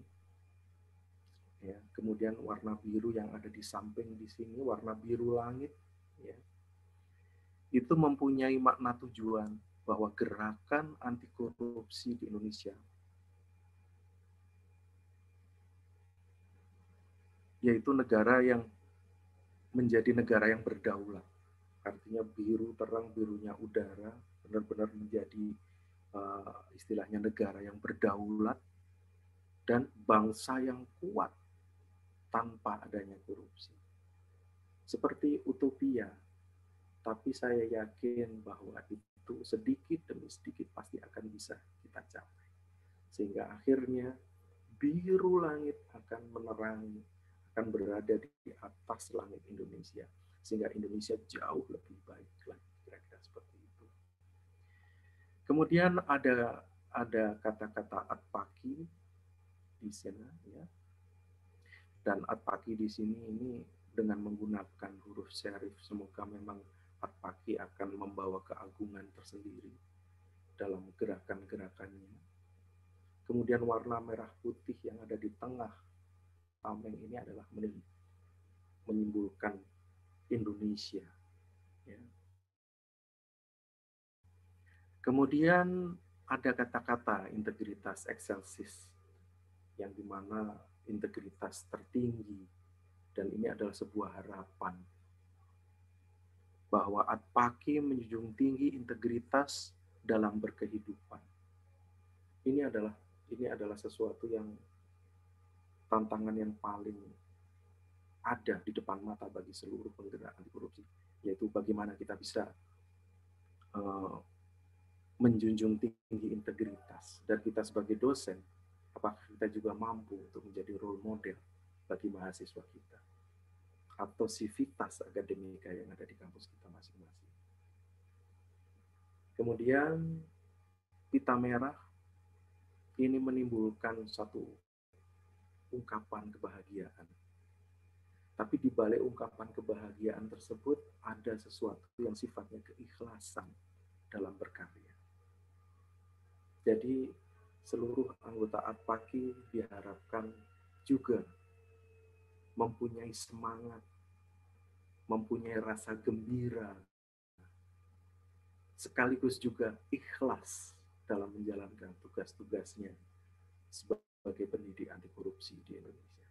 Ya, kemudian warna biru yang ada di samping di sini, warna biru langit, ya, itu mempunyai makna tujuan bahwa gerakan anti korupsi di Indonesia, yaitu negara yang menjadi negara yang berdaulat. Artinya biru terang, birunya udara, benar-benar menjadi istilahnya negara yang berdaulat dan bangsa yang kuat tanpa adanya korupsi. Seperti utopia, tapi saya yakin bahwa itu sedikit demi sedikit pasti akan bisa kita capai. Sehingga akhirnya biru langit akan menerangi, akan berada di atas langit Indonesia. Sehingga Indonesia jauh lebih baik lagi, kira-kira seperti itu. Kemudian ada kata-kata At-Paqi di sana, ya. Dan At-Paqi di sini ini dengan menggunakan huruf serif, semoga memang At-Paqi akan membawa keagungan tersendiri dalam gerakan-gerakannya. Kemudian warna merah putih yang ada di tengah tameng ini adalah menyimpulkan Indonesia. Ya. Kemudian ada kata-kata integritas excelsis, yang dimana integritas tertinggi, dan ini adalah sebuah harapan bahwa At-Paqi menjunjung tinggi integritas dalam berkehidupan. Ini adalah sesuatu yang tantangan yang paling ada di depan mata bagi seluruh penggerak anti korupsi, yaitu bagaimana kita bisa menjunjung tinggi integritas. Dan kita sebagai dosen, apakah kita juga mampu untuk menjadi role model bagi mahasiswa kita atau sivitas akademika yang ada di kampus kita masing-masing. Kemudian pita merah ini menimbulkan satu ungkapan kebahagiaan. Tapi di balik ungkapan kebahagiaan tersebut ada sesuatu yang sifatnya keikhlasan. dalam berkarya. Jadi seluruh anggota ADPAKI diharapkan juga mempunyai semangat, mempunyai rasa gembira, sekaligus juga ikhlas dalam menjalankan tugas-tugasnya sebagai pendidik anti korupsi di Indonesia.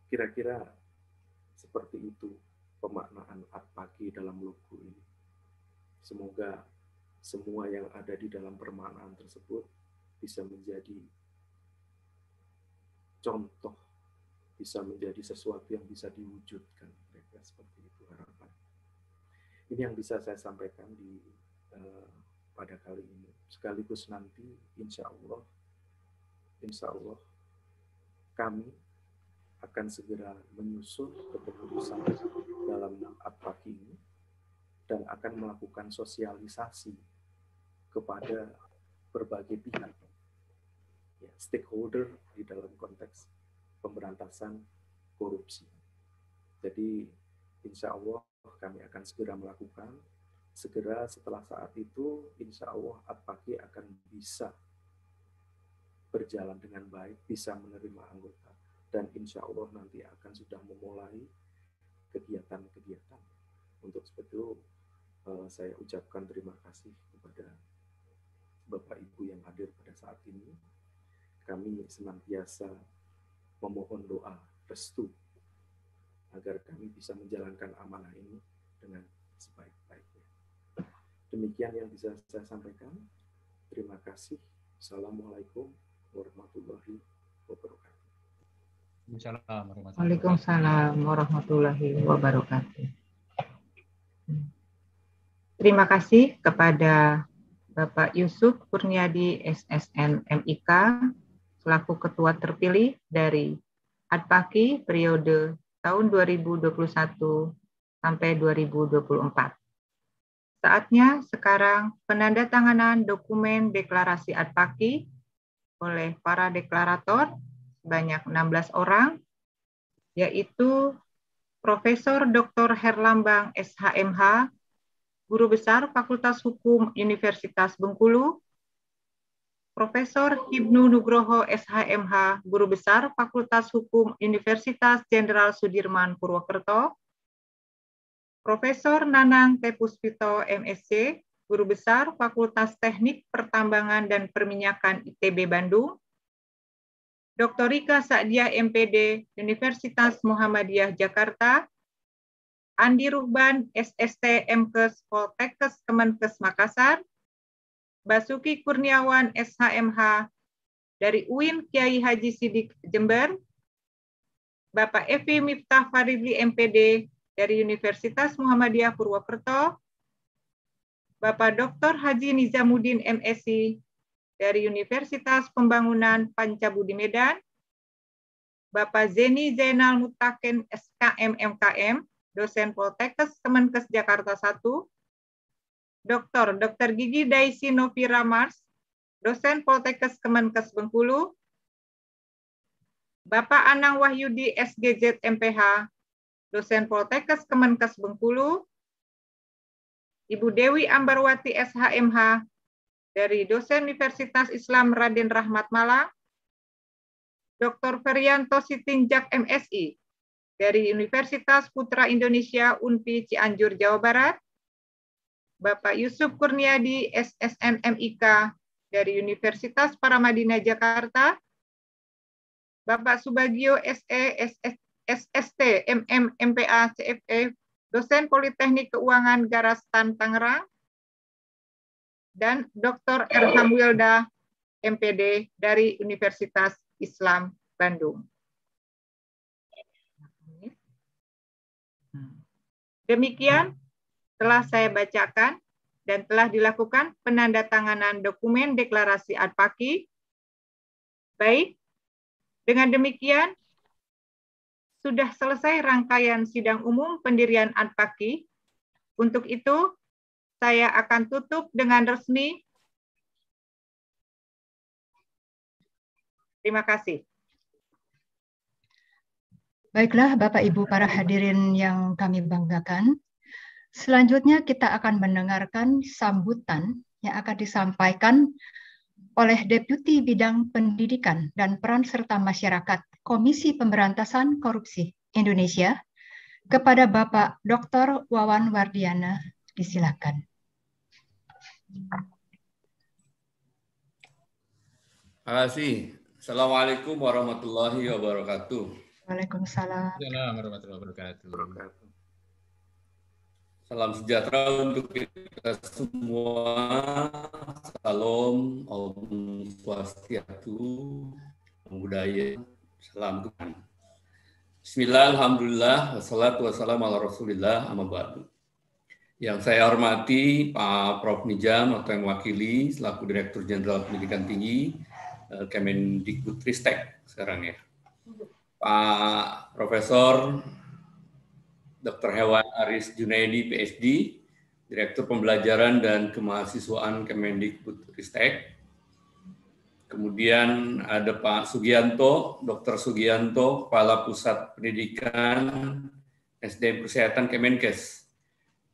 Kira-kira seperti itu pemaknaan ADPAKI dalam logo ini. Semoga semua yang ada di dalam permaknaan tersebut bisa menjadi contoh, bisa menjadi sesuatu yang bisa diwujudkan. Kira-kira seperti itu harapan. Ini yang bisa saya sampaikan pada kali ini. Sekaligus nanti insya Allah kami akan segera menyusun kepengurusan dalam ADPAKI ini dan akan melakukan sosialisasi kepada berbagai pihak, ya, stakeholder di dalam konteks pemberantasan korupsi. Jadi insya Allah kami akan segera melakukan, segera setelah saat itu insya Allah ADPAKI akan bisa berjalan dengan baik, bisa menerima anggota. Dan insya Allah nanti akan sudah memulai kegiatan-kegiatan. Untuk itu saya ucapkan terima kasih kepada Bapak Ibu yang hadir pada saat ini. Kami senantiasa memohon doa restu agar kami bisa menjalankan amanah ini dengan sebaik-baiknya. Demikian yang bisa saya sampaikan. Terima kasih. Assalamualaikum warahmatullahi wabarakatuh. Waalaikumsalam warahmatullahi wabarakatuh. Terima kasih kepada Bapak Yusuf Kurniadi SSN MIK selaku Ketua terpilih dari ADPAKI periode tahun 2021 sampai 2024. Saatnya sekarang penandatanganan dokumen deklarasi ADPAKI oleh para deklarator sebanyak 16 orang, yaitu Profesor Dr. Herlambang SHMH, Guru Besar Fakultas Hukum Universitas Bengkulu, Profesor Hibnu Nugroho SHMH, Guru Besar Fakultas Hukum Universitas Jenderal Sudirman Purwokerto, Profesor Nanang T. Puspito MSc, Guru Besar Fakultas Teknik Pertambangan dan Perminyakan ITB Bandung, Dr. Rika Sa'diah MPD, Universitas Muhammadiyah Jakarta, Andi Ruhban SST MKes Poltekkes Kemenkes Makassar, Basuki Kurniawan SHMH dari UIN Kiai Haji Sidik Jember, Bapak Evi Miftah Faridli MPD dari Universitas Muhammadiyah Purwokerto, Bapak Dr. Haji Nizamuddin MSc dari Universitas Pembangunan Pancabudi Medan, Bapak Zeni Zainal Mutakin SKM MKM, dosen Poltekkes Kemenkes Jakarta 1, Dr. Gigi Daisy Novira Mars, dosen Poltekkes Kemenkes Bengkulu, Bapak Anang Wahyudi SGZ MPH, dosen Poltekkes Kemenkes Bengkulu, Ibu Dewi Ambarwati SHMH, dari dosen Universitas Islam Raden Rahmat Malang, Dr. Ferianto Sitinjak MSI, dari Universitas Putra Indonesia UNPI Cianjur, Jawa Barat, Bapak Yusuf Kurniadi SSN MIK, dari Universitas Paramadina Jakarta, Bapak Subagio SE SST MM MPA CFE, dosen Politeknik Keuangan Garastan Tangerang, dan Dr. Erham Wilda, MPD dari Universitas Islam Bandung. Demikian telah saya bacakan dan telah dilakukan penandatanganan dokumen deklarasi ADPAKI. Baik, dengan demikian sudah selesai rangkaian sidang umum pendirian ADPAKI. Untuk itu, saya akan tutup dengan resmi. Terima kasih. Baiklah, Bapak Ibu para hadirin yang kami banggakan. Selanjutnya kita akan mendengarkan sambutan yang akan disampaikan oleh Deputi Bidang Pendidikan dan Peran Serta Masyarakat Komisi Pemberantasan Korupsi Indonesia kepada Bapak Dr. Wawan Wardiana. Disilakan. Terima kasih. Assalamualaikum warahmatullahi wabarakatuh. Waalaikumsalam. Assalamualaikum warahmatullahi wabarakatuh. Salam sejahtera untuk kita semua. Salam, Om Swastiastu, Namo Buddhaya, salam Tuhan. Bismillah, alhamdulillah, wassalatu wassalamu ala rasulillah, amma ba'du. Yang saya hormati Pak Prof. Nijam atau yang mewakili selaku Direktur Jenderal Pendidikan Tinggi Kemendikbudristek sekarang ya. Pak Profesor Dr. Hewan Aris Junaidi, PhD, Direktur Pembelajaran dan Kemahasiswaan Kemendikbudristek. Kemudian ada Pak Sugianto, Dr. Sugianto, Kepala Pusat Pendidikan SDM Kesehatan Kemenkes.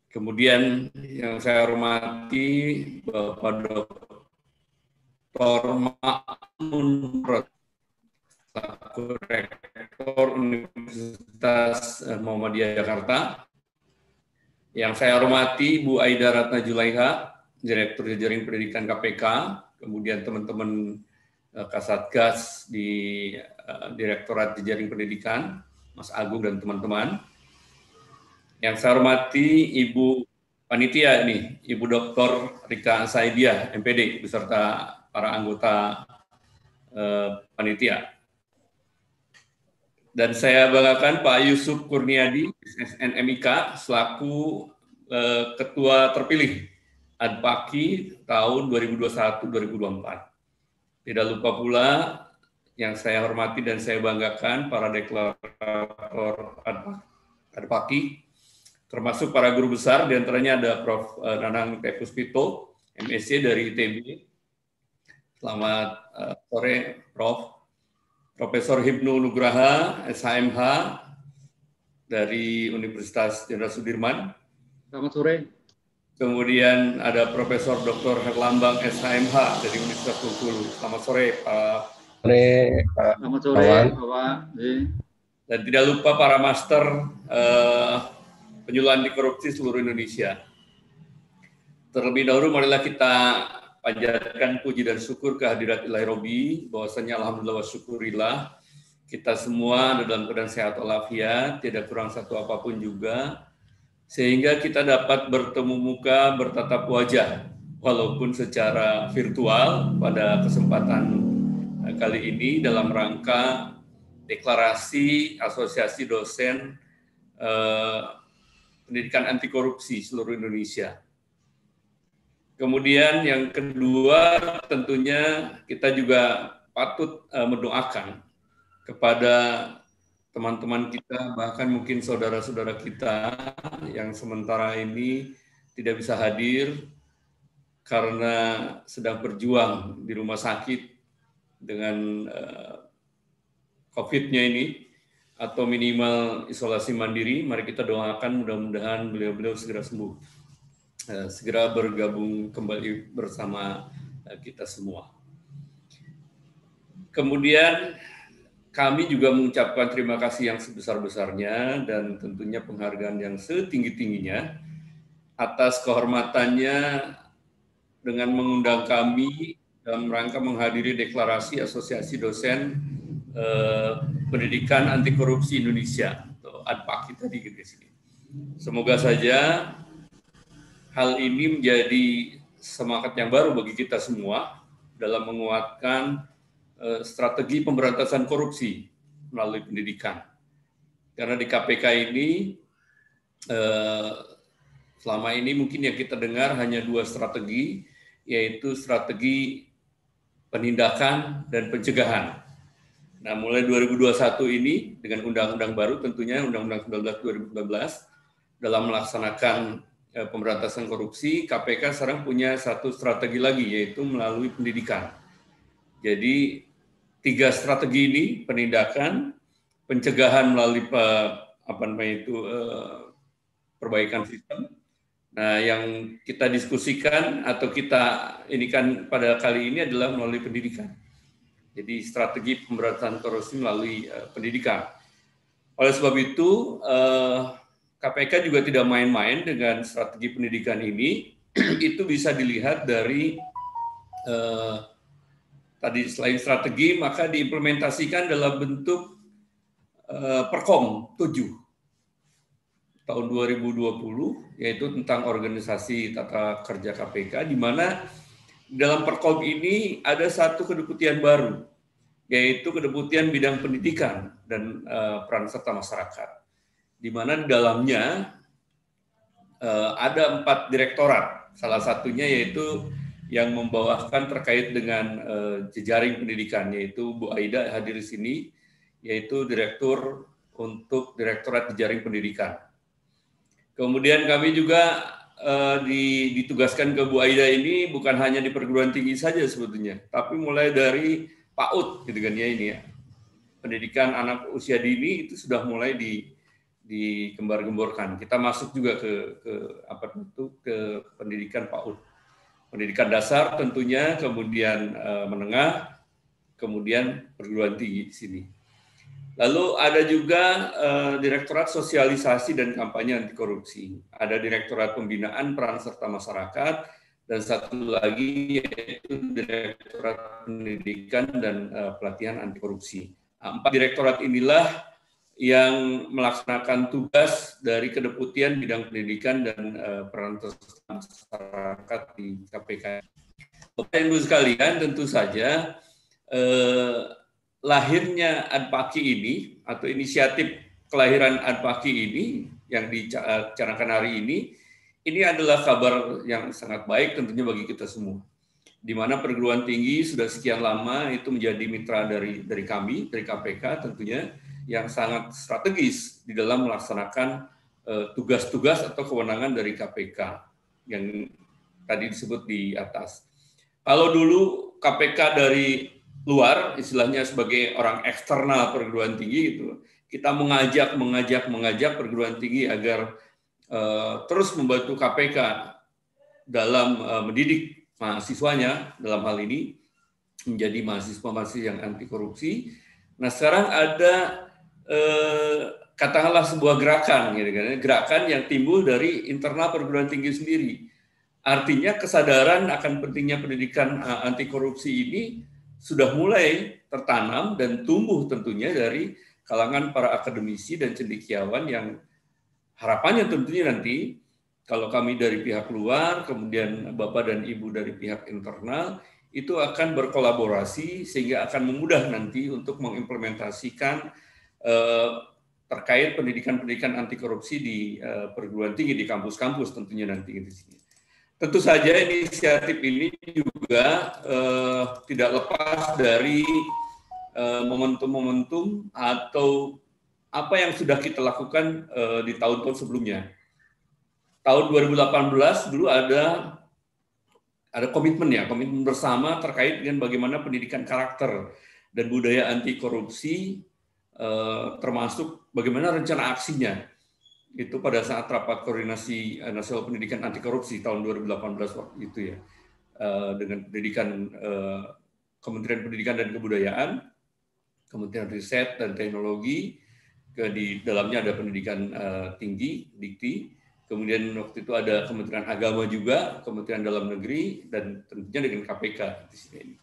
Kemudian yang saya hormati Bapak Dr. Ma'mun selaku Rektor Universitas Muhammadiyah Jakarta. Yang saya hormati Bu Aida Ratna Julaiha, Direktur Jajaring Pendidikan KPK, kemudian teman-teman Kasatgas di Direktorat Jajaring Pendidikan, Mas Agung dan teman-teman. Yang saya hormati Ibu Panitia ini, Ibu Dr. Rika Saidiah, MPD, beserta para anggota Panitia. Dan saya banggakan Pak Yusuf Kurniadi, SNMIK, selaku Ketua terpilih Adpaki tahun 2021-2024. Tidak lupa pula yang saya hormati dan saya banggakan para deklarator Adpaki, termasuk para guru besar, diantaranya ada Prof. Nanang Tepuspito, MSc dari ITB. Selamat sore, Prof. Profesor Hibnu Nugraha, SHMH dari Universitas Jenderal Sudirman. Selamat sore. Kemudian ada Profesor Dr. Herlambang, SHMH dari Universitas Bengkulu. Selamat sore, Pak. Selamat sore, Pak. Dan tidak lupa para master penyuluhan anti korupsi seluruh Indonesia. Terlebih dahulu marilah kita panjatkan puji dan syukur kehadirat Ilahi Robbi, bahwasanya alhamdulillah wa syukurillah kita semua ada dalam keadaan sehat walafiat, tidak kurang satu apapun juga, sehingga kita dapat bertemu muka, bertatap wajah, walaupun secara virtual pada kesempatan kali ini dalam rangka deklarasi Asosiasi Dosen Pendidikan Anti Korupsi seluruh Indonesia. Kemudian yang kedua tentunya kita juga patut mendoakan kepada teman-teman kita, bahkan mungkin saudara-saudara kita yang sementara ini tidak bisa hadir karena sedang berjuang di rumah sakit dengan COVID-nya ini, atau minimal isolasi mandiri. Mari kita doakan mudah-mudahan beliau-beliau segera sembuh, segera bergabung kembali bersama kita semua. Kemudian kami juga mengucapkan terima kasih yang sebesar-besarnya dan tentunya penghargaan yang setinggi-tingginya atas kehormatannya dengan mengundang kami dalam rangka menghadiri deklarasi Asosiasi Dosen Pendidikan Anti Korupsi Indonesia atau ADPAKI tadi di sini. Semoga saja hal ini menjadi semangat yang baru bagi kita semua dalam menguatkan strategi pemberantasan korupsi melalui pendidikan. Karena di KPK ini selama ini mungkin yang kita dengar hanya dua strategi, yaitu strategi penindakan dan pencegahan. Nah, mulai 2021 ini dengan undang-undang baru tentunya Undang-Undang 19 2019 dalam melaksanakan pemberantasan korupsi, KPK sekarang punya satu strategi lagi, yaitu melalui pendidikan. Jadi 3 strategi ini, penindakan, pencegahan melalui perbaikan sistem, Nah, yang kita diskusikan atau kita ini kan pada kali ini adalah melalui pendidikan. Jadi strategi pemberantasan korupsi melalui pendidikan. Oleh sebab itu, KPK juga tidak main-main dengan strategi pendidikan ini. Itu bisa dilihat dari tadi selain strategi, maka diimplementasikan dalam bentuk Perkom 7 tahun 2020, yaitu tentang organisasi tata kerja KPK, di mana dalam Perkom ini ada satu kedeputian baru, yaitu kedeputian bidang pendidikan dan peran serta masyarakat, di mana di dalamnya ada 4 direktorat, salah satunya yaitu yang membawakan terkait dengan jejaring pendidikan, yaitu Bu Aida hadir di sini, yaitu Direktur untuk Direktorat Jejaring Pendidikan. Kemudian kami juga ditugaskan ke Bu Aida ini bukan hanya di perguruan tinggi saja sebetulnya, tapi mulai dari PAUD gitu kan ya ini ya. Pendidikan anak usia dini itu sudah mulai digembar-gemborkan. Kita masuk juga ke pendidikan PAUD. Pendidikan dasar tentunya, kemudian menengah, kemudian perguruan tinggi di sini. Lalu ada juga Direktorat Sosialisasi dan Kampanye Anti Korupsi. Ada Direktorat Pembinaan Peran Serta Masyarakat, dan satu lagi yaitu Direktorat Pendidikan dan Pelatihan Anti Korupsi. 4 direktorat inilah yang melaksanakan tugas dari kedeputian bidang pendidikan dan peran serta masyarakat di KPK. Bapak Ibu sekalian, tentu saja lahirnya Adpaki ini atau inisiatif kelahiran Adpaki ini yang dicanakan hari ini adalah kabar yang sangat baik tentunya bagi kita semua. Di mana perguruan tinggi sudah sekian lama itu menjadi mitra dari kami, dari KPK tentunya, yang sangat strategis di dalam melaksanakan tugas-tugas atau kewenangan dari KPK yang tadi disebut di atas. Kalau dulu KPK dari luar, istilahnya sebagai orang eksternal perguruan tinggi gitu, kita mengajak perguruan tinggi agar terus membantu KPK dalam mendidik mahasiswanya dalam hal ini menjadi mahasiswa-mahasiswa yang anti korupsi. Nah, sekarang ada katakanlah sebuah gerakan, gitu kan, gerakan yang timbul dari internal perguruan tinggi sendiri. Artinya kesadaran akan pentingnya pendidikan anti korupsi ini sudah mulai tertanam dan tumbuh tentunya dari kalangan para akademisi dan cendekiawan yang harapannya tentunya nanti kalau kami dari pihak luar, kemudian Bapak dan Ibu dari pihak internal, itu akan berkolaborasi sehingga akan memudah nanti untuk mengimplementasikan terkait pendidikan-pendidikan anti korupsi di perguruan tinggi, di kampus-kampus tentunya nanti di sini. Tentu saja inisiatif ini juga tidak lepas dari momentum-momentum atau apa yang sudah kita lakukan di tahun-tahun sebelumnya. Tahun 2018 dulu ada komitmen bersama terkait dengan bagaimana pendidikan karakter dan budaya anti korupsi, termasuk bagaimana rencana aksinya. Itu pada saat rapat koordinasi nasional pendidikan anti korupsi tahun 2018 waktu itu ya, dengan pendidikan Kementerian Pendidikan dan Kebudayaan, Kementerian Riset dan Teknologi, di dalamnya ada pendidikan tinggi, Dikti, kemudian waktu itu ada Kementerian Agama juga, Kementerian Dalam Negeri, dan tentunya dengan KPK di sini.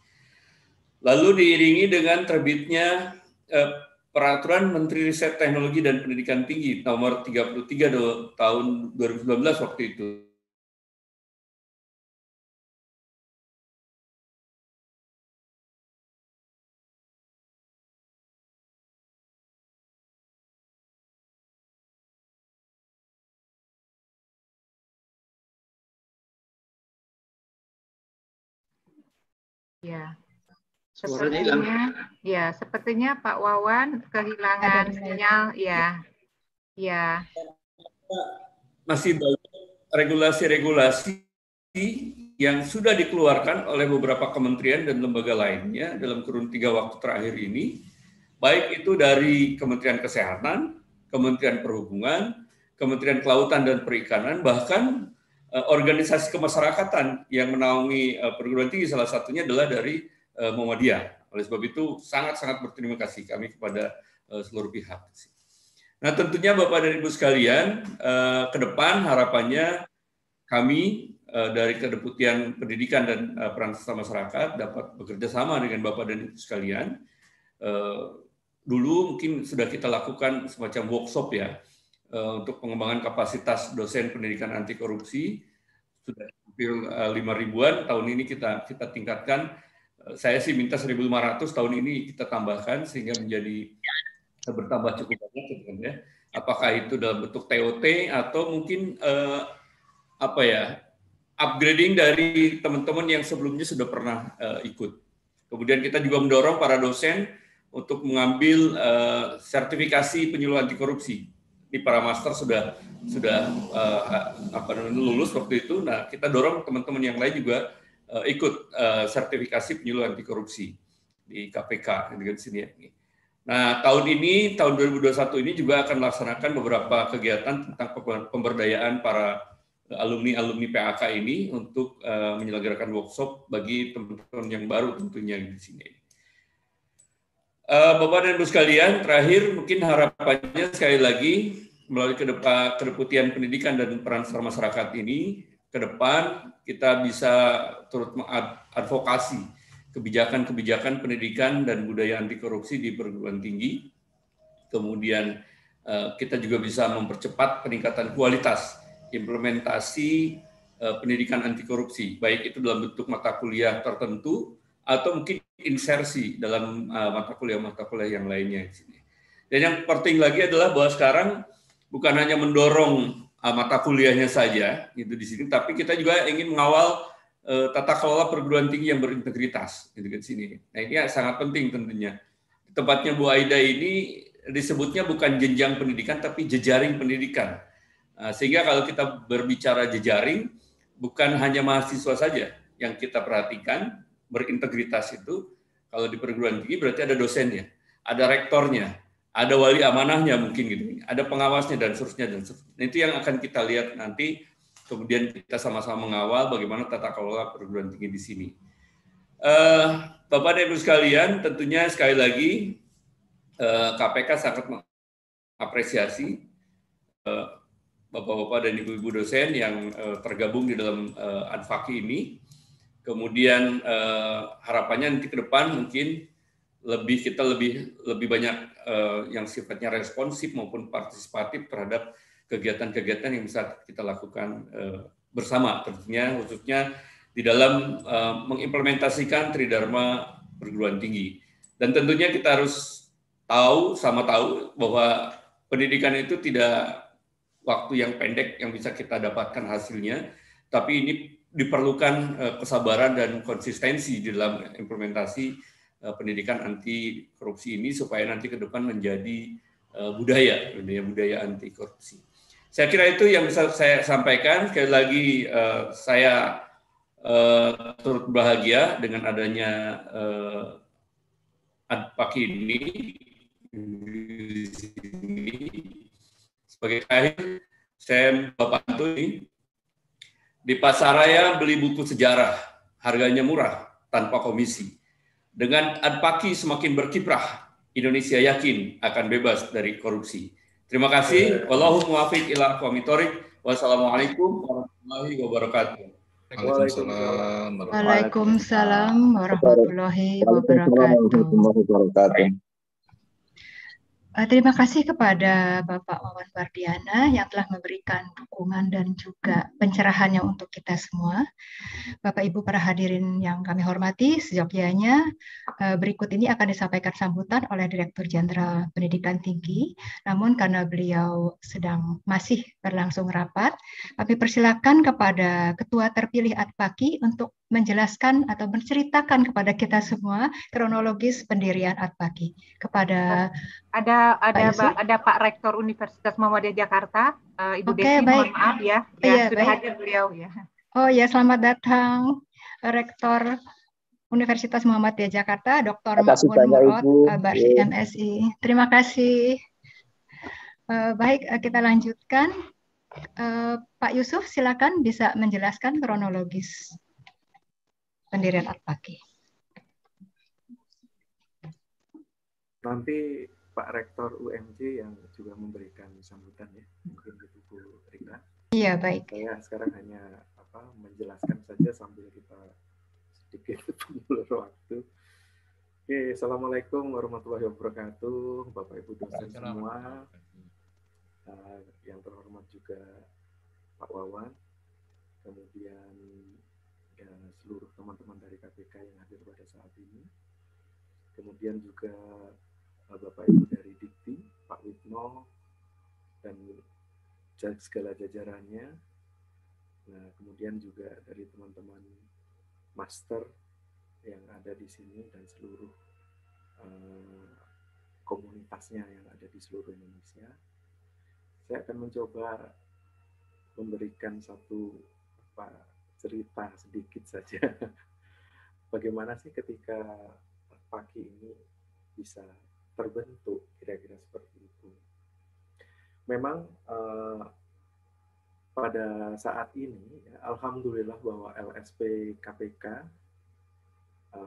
Lalu diiringi dengan terbitnya Peraturan Menteri Riset Teknologi dan Pendidikan Tinggi nomor 33 tahun 2019 waktu itu. Ya. Sepertinya Pak Wawan kehilangan sinyal, ya. Masih banyak regulasi-regulasi yang sudah dikeluarkan oleh beberapa kementerian dan lembaga lainnya dalam kurun 3 waktu terakhir ini, baik itu dari Kementerian Kesehatan, Kementerian Perhubungan, Kementerian Kelautan dan Perikanan, bahkan organisasi kemasyarakatan yang menaungi perguruan tinggi, salah satunya adalah dari Muhammadiyah. Oleh sebab itu sangat-sangat berterima kasih kami kepada seluruh pihak. Nah, tentunya Bapak dan Ibu sekalian, ke depan harapannya kami dari Kedeputian Pendidikan dan Peran Serta Masyarakat dapat bekerja sama dengan Bapak dan Ibu sekalian. Dulu mungkin sudah kita lakukan semacam workshop ya, untuk pengembangan kapasitas dosen pendidikan anti korupsi. Sudah hampir 5.000-an, tahun ini kita tingkatkan. Saya sih minta 1.500, tahun ini kita tambahkan sehingga menjadi bertambah cukup banyak, ya. Apakah itu dalam bentuk TOT atau mungkin upgrading dari teman-teman yang sebelumnya sudah pernah ikut. Kemudian kita juga mendorong para dosen untuk mengambil sertifikasi penyuluh anti korupsi. Ini para master sudah lulus waktu itu. Nah, kita dorong teman-teman yang lain juga ikut sertifikasi penyuluh anti korupsi di KPK di sini. Nah, tahun 2021 ini juga akan melaksanakan beberapa kegiatan tentang pemberdayaan para alumni PAK ini untuk menyelenggarakan workshop bagi teman-teman yang baru tentunya di sini. Bapak dan Ibu sekalian, terakhir mungkin harapannya sekali lagi melalui Kedeputian Pendidikan dan Peran Serta Masyarakat ini, ke depan kita bisa turut mengadvokasi kebijakan-kebijakan pendidikan dan budaya anti korupsi di perguruan tinggi. Kemudian kita juga bisa mempercepat peningkatan kualitas implementasi pendidikan anti korupsi, baik itu dalam bentuk mata kuliah tertentu atau mungkin insersi dalam mata kuliah yang lainnya di sini. Dan yang penting lagi adalah bahwa sekarang bukan hanya mendorong mata kuliahnya saja gitu di sini, tapi kita juga ingin mengawal tata kelola perguruan tinggi yang berintegritas gitu di sini. Nah, ini sangat penting tentunya. Tempatnya Bu Aida ini disebutnya bukan jenjang pendidikan tapi jejaring pendidikan. Sehingga kalau kita berbicara jejaring, bukan hanya mahasiswa saja yang kita perhatikan berintegritas itu. Kalau di perguruan tinggi berarti ada dosennya, ada rektornya, ada wali amanahnya mungkin gitu, ada pengawasnya dan seterusnya dan seterusnya. Nah, itu yang akan kita lihat nanti. Kemudian kita sama-sama mengawal bagaimana tata kelola perguruan tinggi di sini. Bapak dan Ibu sekalian, tentunya sekali lagi KPK sangat mengapresiasi Bapak-bapak dan Ibu-ibu dosen yang tergabung di dalam Advaki ini. Kemudian harapannya nanti ke depan mungkin kita lebih banyak yang sifatnya responsif maupun partisipatif terhadap kegiatan-kegiatan yang bisa kita lakukan bersama, tentunya khususnya di dalam mengimplementasikan Tridharma perguruan tinggi. Dan tentunya kita harus tahu bahwa pendidikan itu tidak waktu yang pendek yang bisa kita dapatkan hasilnya, tapi ini diperlukan kesabaran dan konsistensi di dalam implementasi pendidikan anti korupsi ini supaya nanti ke depan menjadi budaya anti korupsi. Saya kira itu yang bisa saya sampaikan. Sekali lagi saya turut bahagia dengan adanya Advaki ini. Sebagai akhir, saya Bapak Antoni di Pasaraya beli buku sejarah, harganya murah tanpa komisi. Dengan Advaki semakin berkiprah, Indonesia yakin akan bebas dari korupsi. Terima kasih. Wallahul muwaffiq ila aqwamit thoriq. Wassalamualaikum warahmatullahi wabarakatuh. Waalaikumsalam warahmatullahi wabarakatuh. Terima kasih kepada Bapak Wawan Wardiana yang telah memberikan dukungan dan juga pencerahannya untuk kita semua. Bapak Ibu para hadirin yang kami hormati, seyogyanya berikut ini akan disampaikan sambutan oleh Direktur Jenderal Pendidikan Tinggi. Namun karena beliau masih berlangsung rapat, kami persilakan kepada Ketua terpilih Advaki untuk menjelaskan atau menceritakan kepada kita semua kronologis pendirian Advaki. Kepada ada Pak Rektor Universitas Muhammadiyah Jakarta, Ibu Desi, mohon maaf ya, sudah hadir beliau ya. Oh ya, selamat datang Rektor Universitas Muhammadiyah Jakarta, Dr. Makmun Murad, Barsi MSI. Terima kasih. Baik, kita lanjutkan. Pak Yusuf, silakan bisa menjelaskan kronologis pendirian Atpaki. Nanti Pak Rektor UMJ yang juga memberikan sambutan ya, mungkin itu Bu Rika. Iya, baik. Saya sekarang hanya menjelaskan saja sambil kita sedikit mengulur waktu. Oke, Assalamualaikum warahmatullahi wabarakatuh, Bapak Ibu dosen semua, yang terhormat juga Pak Wawan, kemudian ya, seluruh teman-teman dari KPK yang hadir pada saat ini, kemudian juga Bapak Ibu dari Dikti, Pak Witno, dan segala jajarannya. Nah, kemudian juga dari teman-teman master yang ada di sini dan seluruh komunitasnya yang ada di seluruh Indonesia. Saya akan mencoba memberikan satu cerita sedikit saja. Bagaimana sih ketika Atpaki ini bisa terbentuk, kira-kira seperti itu. Memang pada saat ini, ya, alhamdulillah bahwa LSP KPK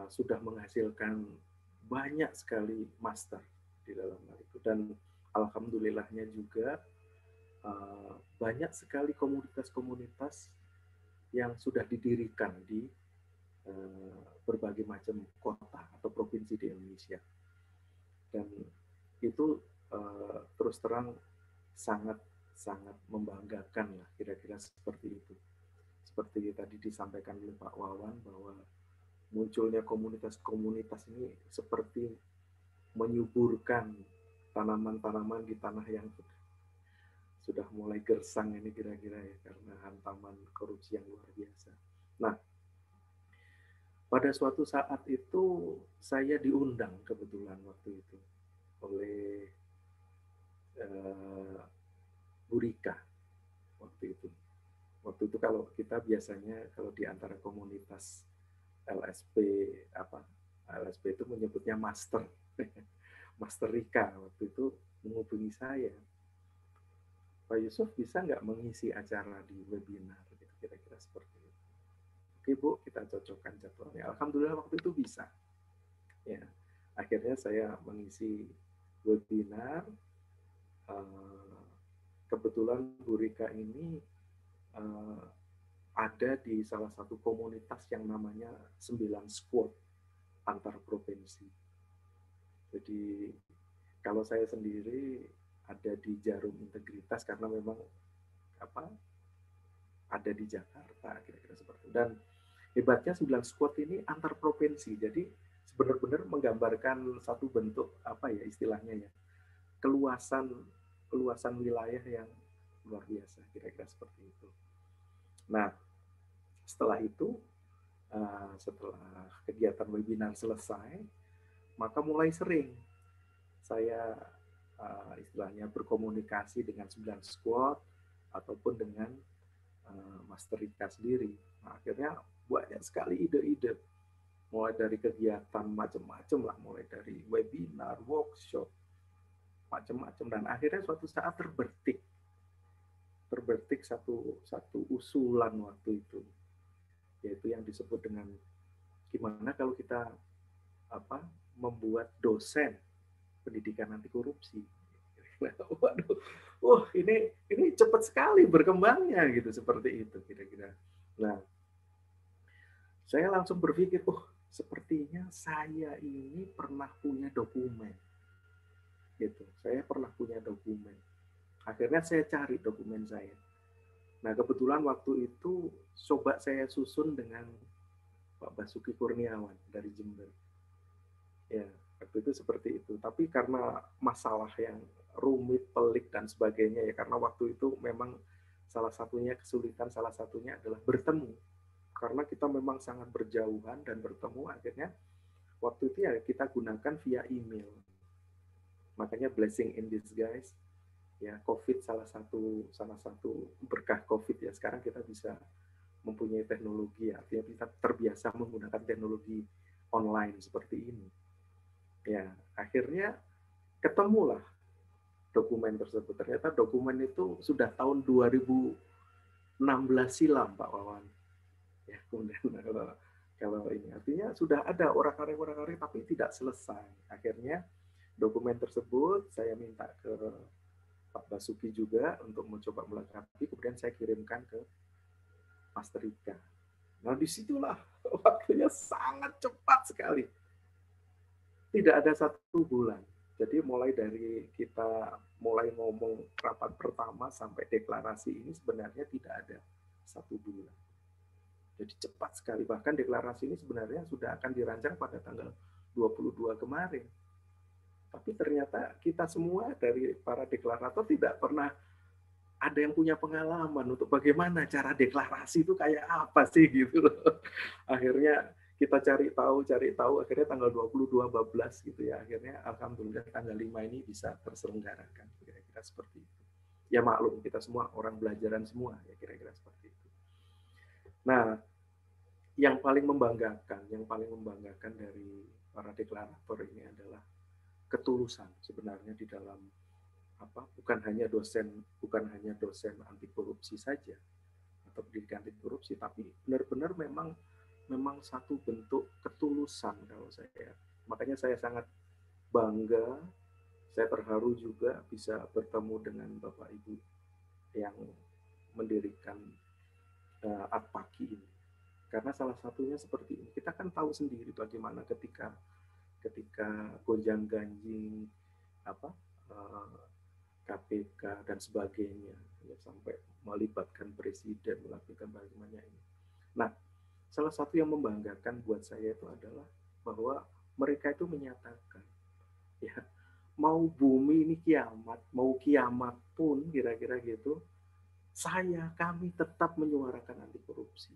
sudah menghasilkan banyak sekali master di dalam hal itu, dan alhamdulillahnya juga banyak sekali komunitas-komunitas yang sudah didirikan di berbagai macam kota atau provinsi di Indonesia, dan itu terus terang sangat membanggakan lah, kira-kira seperti itu. Seperti tadi disampaikan oleh Pak Wawan bahwa munculnya komunitas-komunitas ini seperti menyuburkan tanaman-tanaman di tanah yang sudah mulai gersang ini kira-kira ya, karena hantaman korupsi yang luar biasa. Nah, pada suatu saat itu saya diundang kebetulan waktu itu oleh Bu Rika waktu itu. Waktu itu kalau kita biasanya kalau di antara komunitas LSP itu menyebutnya master. Master Rika waktu itu menghubungi saya. Pak Yusuf bisa nggak mengisi acara di webinar, gitu, kira-kira seperti itu. Oke Bu, kita cocokkan jadwalnya. Alhamdulillah waktu itu bisa. Ya, akhirnya saya mengisi webinar. Kebetulan Bu Rika ini ada di salah satu komunitas yang namanya 9 Squad antar provinsi. Jadi kalau saya sendiri ada di Jarum Integritas karena memang ada di Jakarta, kira-kira seperti itu. Dan hebatnya 9 Squad ini antar provinsi, jadi benar-benar menggambarkan satu bentuk istilahnya ya, keluasan wilayah yang luar biasa, kira-kira seperti itu. Nah, setelah itu, setelah kegiatan webinar selesai, maka mulai sering saya istilahnya berkomunikasi dengan 9 Squad ataupun dengan Master Rika sendiri. Nah, akhirnya banyak sekali ide-ide, mulai dari kegiatan macam-macam lah, mulai dari webinar, workshop, macam-macam, dan akhirnya suatu saat terbertik satu usulan waktu itu, yaitu yang disebut dengan gimana kalau kita membuat dosen pendidikan anti korupsi. Waduh, ini cepat sekali berkembangnya gitu, seperti itu kira-kira. Nah, saya langsung berpikir, sepertinya saya ini pernah punya dokumen. Gitu. Saya pernah punya dokumen. Akhirnya saya cari dokumen saya. Nah, kebetulan waktu itu coba saya susun dengan Pak Basuki Kurniawan dari Jember. Ya, waktu itu seperti itu. Tapi karena masalah yang rumit, pelik, dan sebagainya, ya karena waktu itu memang salah satunya adalah bertemu. Karena kita memang sangat berjauhan dan bertemu, akhirnya waktu itu ya kita gunakan via email. Makanya blessing in disguise, ya COVID salah satu berkah COVID ya, sekarang kita bisa mempunyai teknologi, artinya kita terbiasa menggunakan teknologi online seperti ini. Ya, akhirnya ketemulah dokumen tersebut. Ternyata dokumen itu sudah tahun 2016 silam, Pak Wawan. Ya, kemudian kalau ini artinya sudah ada orak-arik tapi tidak selesai. Akhirnya dokumen tersebut saya minta ke Pak Basuki juga untuk mencoba melengkapi, kemudian saya kirimkan ke Master Rika. Nah, disitulah waktunya sangat cepat sekali. Tidak ada 1 bulan. Jadi mulai dari kita mulai ngomong rapat pertama sampai deklarasi ini sebenarnya tidak ada 1 bulan. Jadi cepat sekali. Bahkan deklarasi ini sebenarnya sudah akan dirancang pada tanggal 22 kemarin. Tapi ternyata kita semua dari para deklarator tidak pernah ada yang punya pengalaman untuk bagaimana cara deklarasi itu kayak apa sih gitu loh. Akhirnya kita cari tahu, akhirnya tanggal 22/12 gitu ya. Akhirnya alhamdulillah tanggal 5 ini bisa terselenggarakan. Kira-kira seperti itu. Ya maklum, kita semua orang belajaran semua, ya kira-kira seperti itu. Nah, yang paling membanggakan dari para deklarator ini adalah ketulusan sebenarnya di dalam bukan hanya dosen anti korupsi saja atau pendidikan anti korupsi, tapi benar-benar memang satu bentuk ketulusan kalau saya. Makanya saya sangat bangga, saya terharu juga bisa bertemu dengan Bapak Ibu yang mendirikan Atpaki ini. Karena salah satunya seperti ini. Kita kan tahu sendiri bagaimana ketika gonjang-ganjing KPK dan sebagainya, ya, sampai melibatkan presiden melakukan bagaimana ini. Nah, salah satu yang membanggakan buat saya itu adalah bahwa mereka itu menyatakan, ya, mau bumi ini kiamat, mau kiamat pun kira-kira gitu, kami tetap menyuarakan anti korupsi.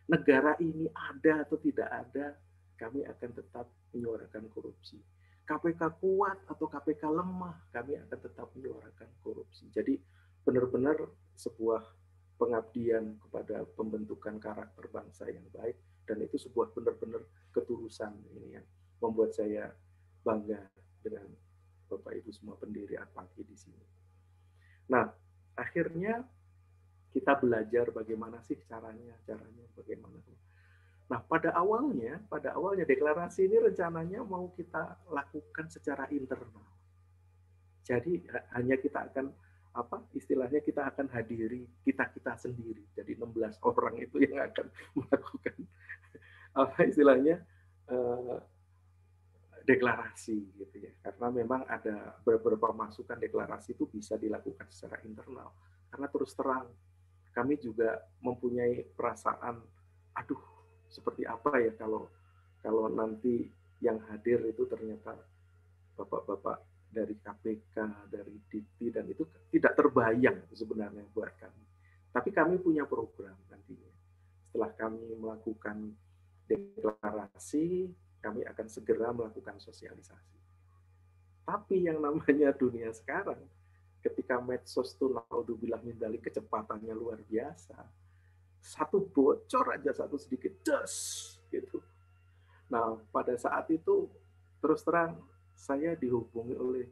Negara ini ada atau tidak ada, kami akan tetap menyuarakan korupsi. KPK kuat atau KPK lemah, kami akan tetap menyuarakan korupsi. Jadi benar-benar sebuah pengabdian kepada pembentukan karakter bangsa yang baik, dan itu sebuah benar-benar ketulusan ini yang membuat saya bangga dengan Bapak Ibu semua pendiri Atpaki di sini. Nah, akhirnya kita belajar bagaimana sih caranya bagaimana. Nah, pada awalnya deklarasi ini rencananya mau kita lakukan secara internal. Jadi hanya kita akan istilahnya kita akan hadiri kita sendiri. Jadi 16 orang itu yang akan melakukan istilahnya deklarasi gitu ya. Karena memang ada beberapa masukan deklarasi itu bisa dilakukan secara internal. Karena terus terang kami juga mempunyai perasaan, aduh, seperti apa ya kalau nanti yang hadir itu ternyata bapak-bapak dari KPK, dari Dikti, dan itu tidak terbayang sebenarnya buat kami. Tapi kami punya program nantinya. Setelah kami melakukan deklarasi, kami akan segera melakukan sosialisasi. Tapi yang namanya dunia sekarang, ketika medsos itu naudzubillah min dzalik kecepatannya luar biasa, satu bocor aja, satu sedikit, gitu. Nah, pada saat itu terus terang saya dihubungi oleh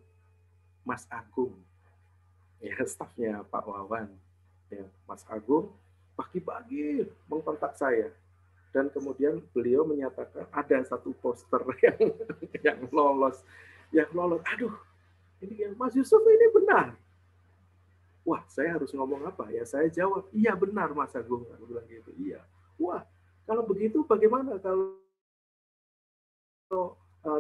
Mas Agung, ya stafnya Pak Wawan, ya Mas Agung pagi-pagi mengkontak saya, dan kemudian beliau menyatakan ada satu poster yang lolos. Aduh, ini yang Mas Yusuf ini benar. Wah, saya harus ngomong apa ya? Saya jawab, iya benar Mas Agung. Aku bilang gitu, iya. Wah, kalau begitu bagaimana kalau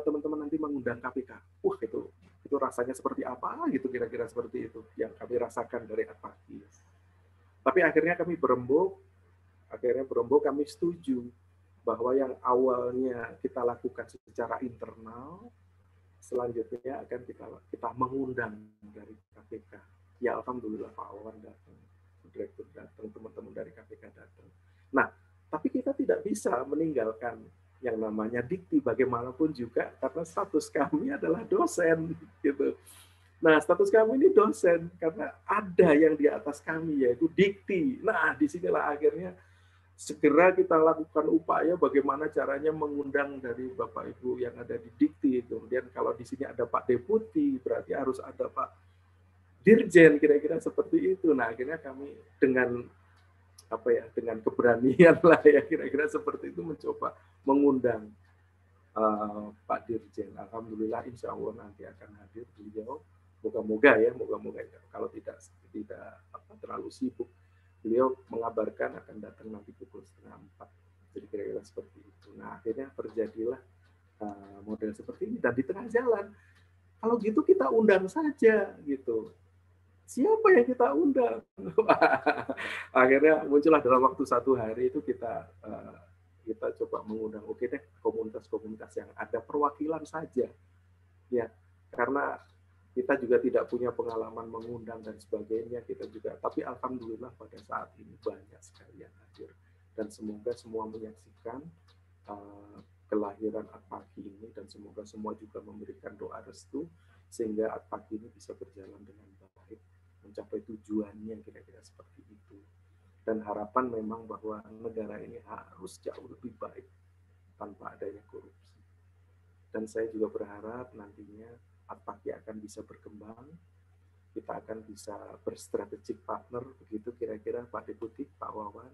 teman-teman nanti mengundang KPK? Wah, itu rasanya seperti apa? Gitu kira-kira seperti itu yang kami rasakan dari Atpaki. Tapi akhirnya kami berembuk kami setuju bahwa yang awalnya kita lakukan secara internal, selanjutnya akan kita mengundang dari KPK. Ya alhamdulillah Pak Wawan datang, direktur datang, teman-teman dari KPK datang. Nah, tapi kita tidak bisa meninggalkan yang namanya Dikti bagaimanapun juga, karena status kami adalah dosen gitu. Nah, status kami ini dosen karena ada yang di atas kami yaitu Dikti. Nah, disinilah akhirnya segera kita lakukan upaya bagaimana caranya mengundang dari Bapak Ibu yang ada di Dikti. Kemudian kalau di sini ada Pak Deputi, berarti harus ada Pak dirjen, kira-kira seperti itu. Nah, akhirnya kami dengan dengan keberanian lah ya, kira-kira seperti itu mencoba mengundang Pak Dirjen. Alhamdulillah, insya Allah nanti akan hadir beliau. Moga-moga ya, moga-moga ya. Kalau tidak terlalu sibuk, beliau mengabarkan akan datang nanti pukul 3:30. Jadi kira-kira seperti itu. Nah, akhirnya terjadilah model seperti ini. Dan di tengah jalan, kalau gitu kita undang saja gitu. Siapa yang kita undang? Akhirnya muncullah dalam waktu 1 hari itu kita coba mengundang, oke deh, komunitas-komunitas yang ada perwakilan saja. Ya, karena kita juga tidak punya pengalaman mengundang dan sebagainya, kita juga. Tapi alhamdulillah pada saat ini banyak sekali yang hadir, dan semoga semua menyaksikan kelahiran Ad-Pagi ini, dan semoga semua juga memberikan doa restu sehingga Ad-Pagi ini bisa berjalan dengan baik, mencapai tujuannya, kira-kira seperti itu. Dan harapan memang bahwa negara ini harus jauh lebih baik tanpa adanya korupsi. Dan saya juga berharap nantinya Ad-Pagi akan bisa berkembang, kita akan bisa berstrategic partner, begitu kira-kira Pak Deputi, Pak Wawan,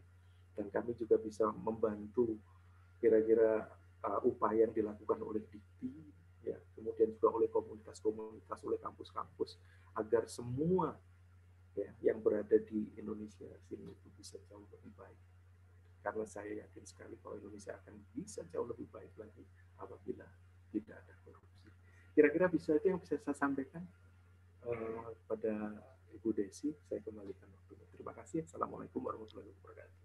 dan kami juga bisa membantu kira-kira upaya yang dilakukan oleh Dikti, ya, kemudian juga oleh komunitas-komunitas, oleh kampus-kampus, agar semua ya, yang berada di Indonesia sini itu bisa jauh lebih baik. Karena saya yakin sekali bahwa Indonesia akan bisa jauh lebih baik lagi apabila tidak ada korupsi. Kira-kira bisa itu yang bisa saya sampaikan pada Ibu Desi. Saya kembalikan waktunya. Terima kasih. Assalamualaikum warahmatullahi wabarakatuh.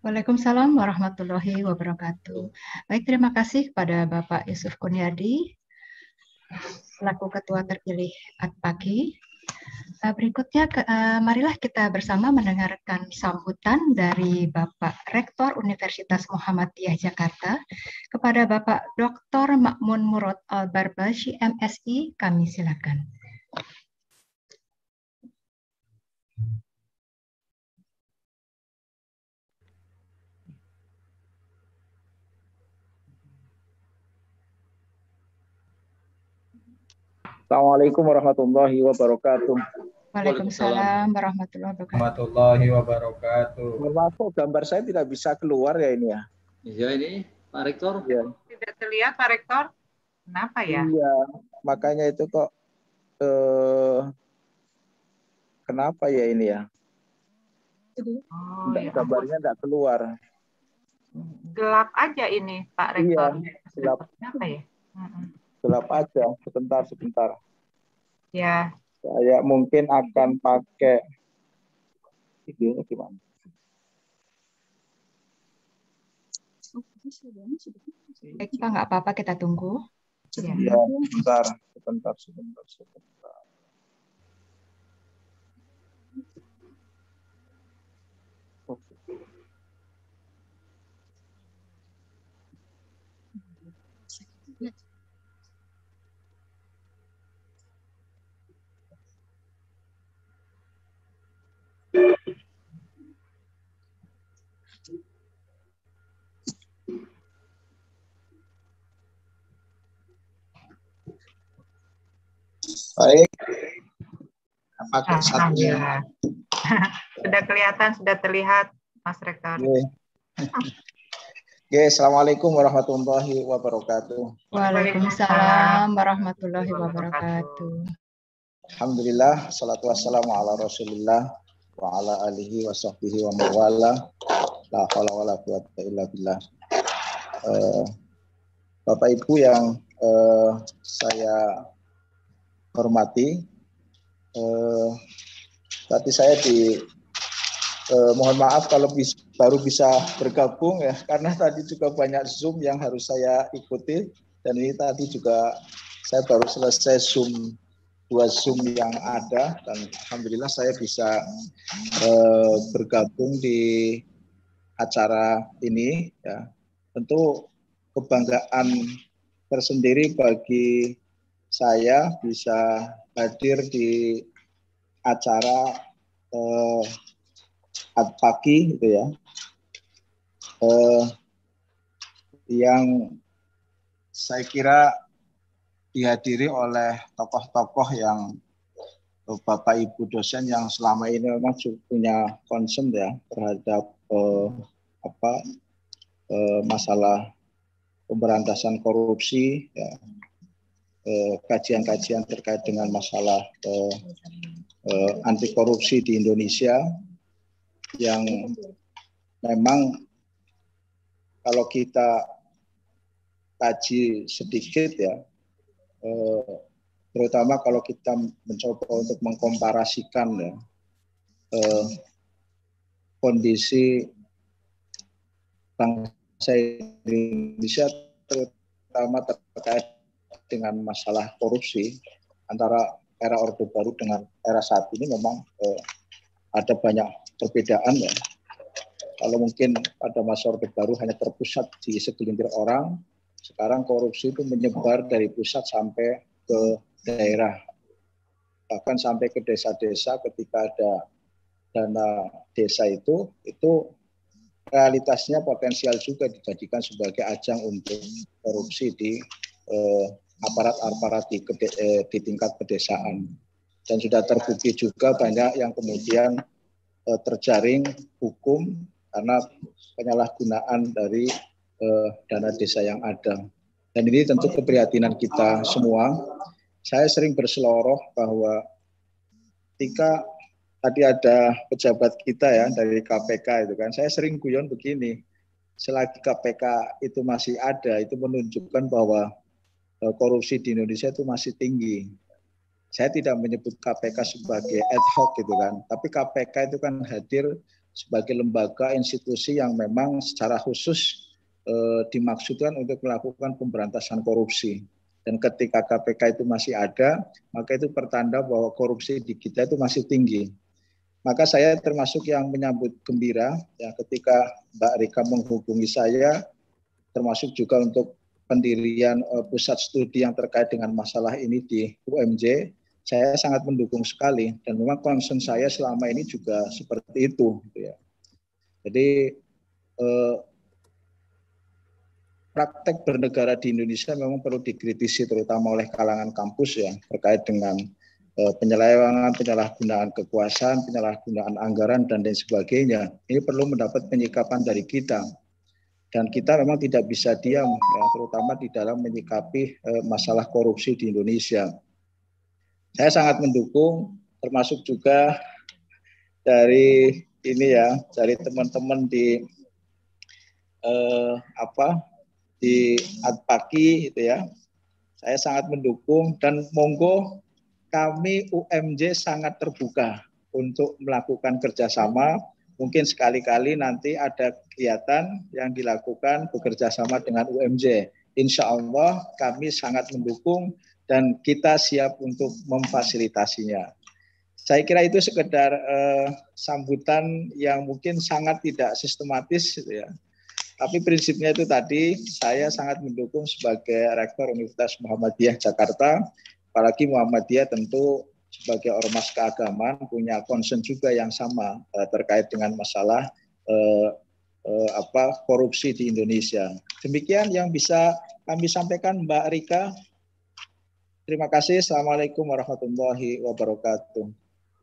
Waalaikumsalam warahmatullahi wabarakatuh. Baik, terima kasih kepada Bapak Yusuf Kurniadi selaku Ketua terpilih Ad-Pagi. Berikutnya, marilah kita bersama mendengarkan sambutan dari Bapak Rektor Universitas Muhammadiyah Jakarta kepada Bapak Dr. Ma'mun Murad Al-Barbashi, MSI. Kami silakan. Assalamualaikum warahmatullahi wabarakatuh. Waalaikumsalam warahmatullahi wabarakatuh. Maaf, gambar saya tidak bisa keluar ya ini ya. Iya ini Pak Rektor. Ya. Tidak terlihat Pak Rektor. Kenapa ya? Iya, makanya itu kok kenapa ya ini ya? Gambarnya tidak keluar. Gelap aja ini Pak Rektor. Iya, gelap. Kenapa ya? Gelap aja, sebentar. Ya. Saya mungkin akan pakai videonya gimana? Baik, Pak, nggak apa-apa, kita tunggu. Ya, sebentar. Baik. Apakah satunya? Sudah kelihatan, sudah terlihat, Mas Rektor. Oke, Assalamualaikum warahmatullahi wabarakatuh. Waalaikumsalam warahmatullahi wabarakatuh. Alhamdulillah, salatu wassalamu ala Rasulillah wa ala alihi wa sahbihi wa mawala. La haula wala quwwata illa billah. Bapak Ibu yang saya hormati, tadi saya mohon maaf kalau baru bisa bergabung ya, karena tadi juga banyak Zoom yang harus saya ikuti, dan ini tadi juga saya baru selesai dua Zoom yang ada, dan alhamdulillah saya bisa bergabung di acara ini ya. Tentu kebanggaan tersendiri bagi saya bisa hadir di acara Ad-Pagi gitu ya, yang saya kira dihadiri oleh tokoh-tokoh yang Bapak Ibu dosen yang selama ini memang punya concern ya terhadap masalah pemberantasan korupsi, ya, kajian-kajian terkait dengan masalah anti korupsi di Indonesia yang memang kalau kita kaji sedikit ya, terutama kalau kita mencoba untuk mengkomparasikan ya, kondisi bangsa Indonesia terutama terkait dengan masalah korupsi antara era Orde Baru dengan era saat ini memang ada banyak perbedaan ya. Kalau mungkin pada masa Orde Baru hanya terpusat di segelintir orang, sekarang korupsi itu menyebar dari pusat sampai ke daerah, bahkan sampai ke desa-desa. Ketika ada dana desa itu realitasnya potensial juga dijadikan sebagai ajang untuk korupsi di aparat-aparat di tingkat pedesaan. Dan sudah terbukti juga banyak yang kemudian terjaring hukum karena penyalahgunaan dari dana desa yang ada. Dan ini tentu keprihatinan kita semua. Saya sering berseloroh bahwa ketika tadi ada pejabat kita ya dari KPK itu kan, saya sering guyon begini, selagi KPK itu masih ada, itu menunjukkan bahwa korupsi di Indonesia itu masih tinggi. Saya tidak menyebut KPK sebagai ad hoc gitu kan, tapi KPK itu kan hadir sebagai lembaga institusi yang memang secara khusus dimaksudkan untuk melakukan pemberantasan korupsi. Dan ketika KPK itu masih ada, maka itu pertanda bahwa korupsi di kita itu masih tinggi. Maka saya termasuk yang menyambut gembira ya ketika Mbak Rika menghubungi saya, termasuk juga untuk pendirian pusat studi yang terkait dengan masalah ini di UMJ. Saya sangat mendukung sekali, dan memang concern saya selama ini juga seperti itu. Gitu ya. Jadi praktek bernegara di Indonesia memang perlu dikritisi terutama oleh kalangan kampus ya, terkait dengan penyelewengan, penyalahgunaan kekuasaan, penyalahgunaan anggaran dan lain sebagainya. Ini perlu mendapat penyikapan dari kita. Dan kita memang tidak bisa diam ya, terutama di dalam menyikapi masalah korupsi di Indonesia. Saya sangat mendukung, termasuk juga dari ini ya, dari teman-teman di di Adpaki itu ya. Saya sangat mendukung dan monggo kami UMJ sangat terbuka untuk melakukan kerjasama. Mungkin sekali-kali nanti ada kegiatan yang dilakukan bekerjasama dengan UMJ. Insya Allah kami sangat mendukung dan kita siap untuk memfasilitasinya. Saya kira itu sekedar sambutan yang mungkin sangat tidak sistematis gitu ya. Tapi prinsipnya itu tadi, saya sangat mendukung sebagai Rektor Universitas Muhammadiyah Jakarta, apalagi Muhammadiyah tentu sebagai ormas keagamaan punya concern juga yang sama terkait dengan masalah korupsi di Indonesia. Demikian yang bisa kami sampaikan, Mbak Rika. Terima kasih. Assalamualaikum warahmatullahi wabarakatuh.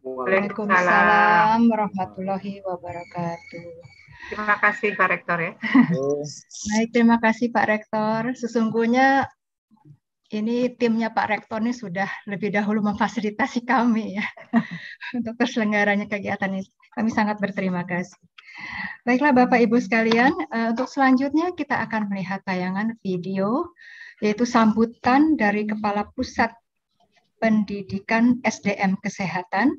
Waalaikumsalam warahmatullahi wabarakatuh. Terima kasih Pak Rektor ya. Baik, terima kasih Pak Rektor. Sesungguhnya ini timnya Pak Rektor ini sudah lebih dahulu memfasilitasi kami ya untuk terselenggaranya kegiatan ini. Kami sangat berterima kasih. Baiklah Bapak Ibu sekalian, untuk selanjutnya kita akan melihat tayangan video yaitu sambutan dari Kepala Pusat Pendidikan SDM Kesehatan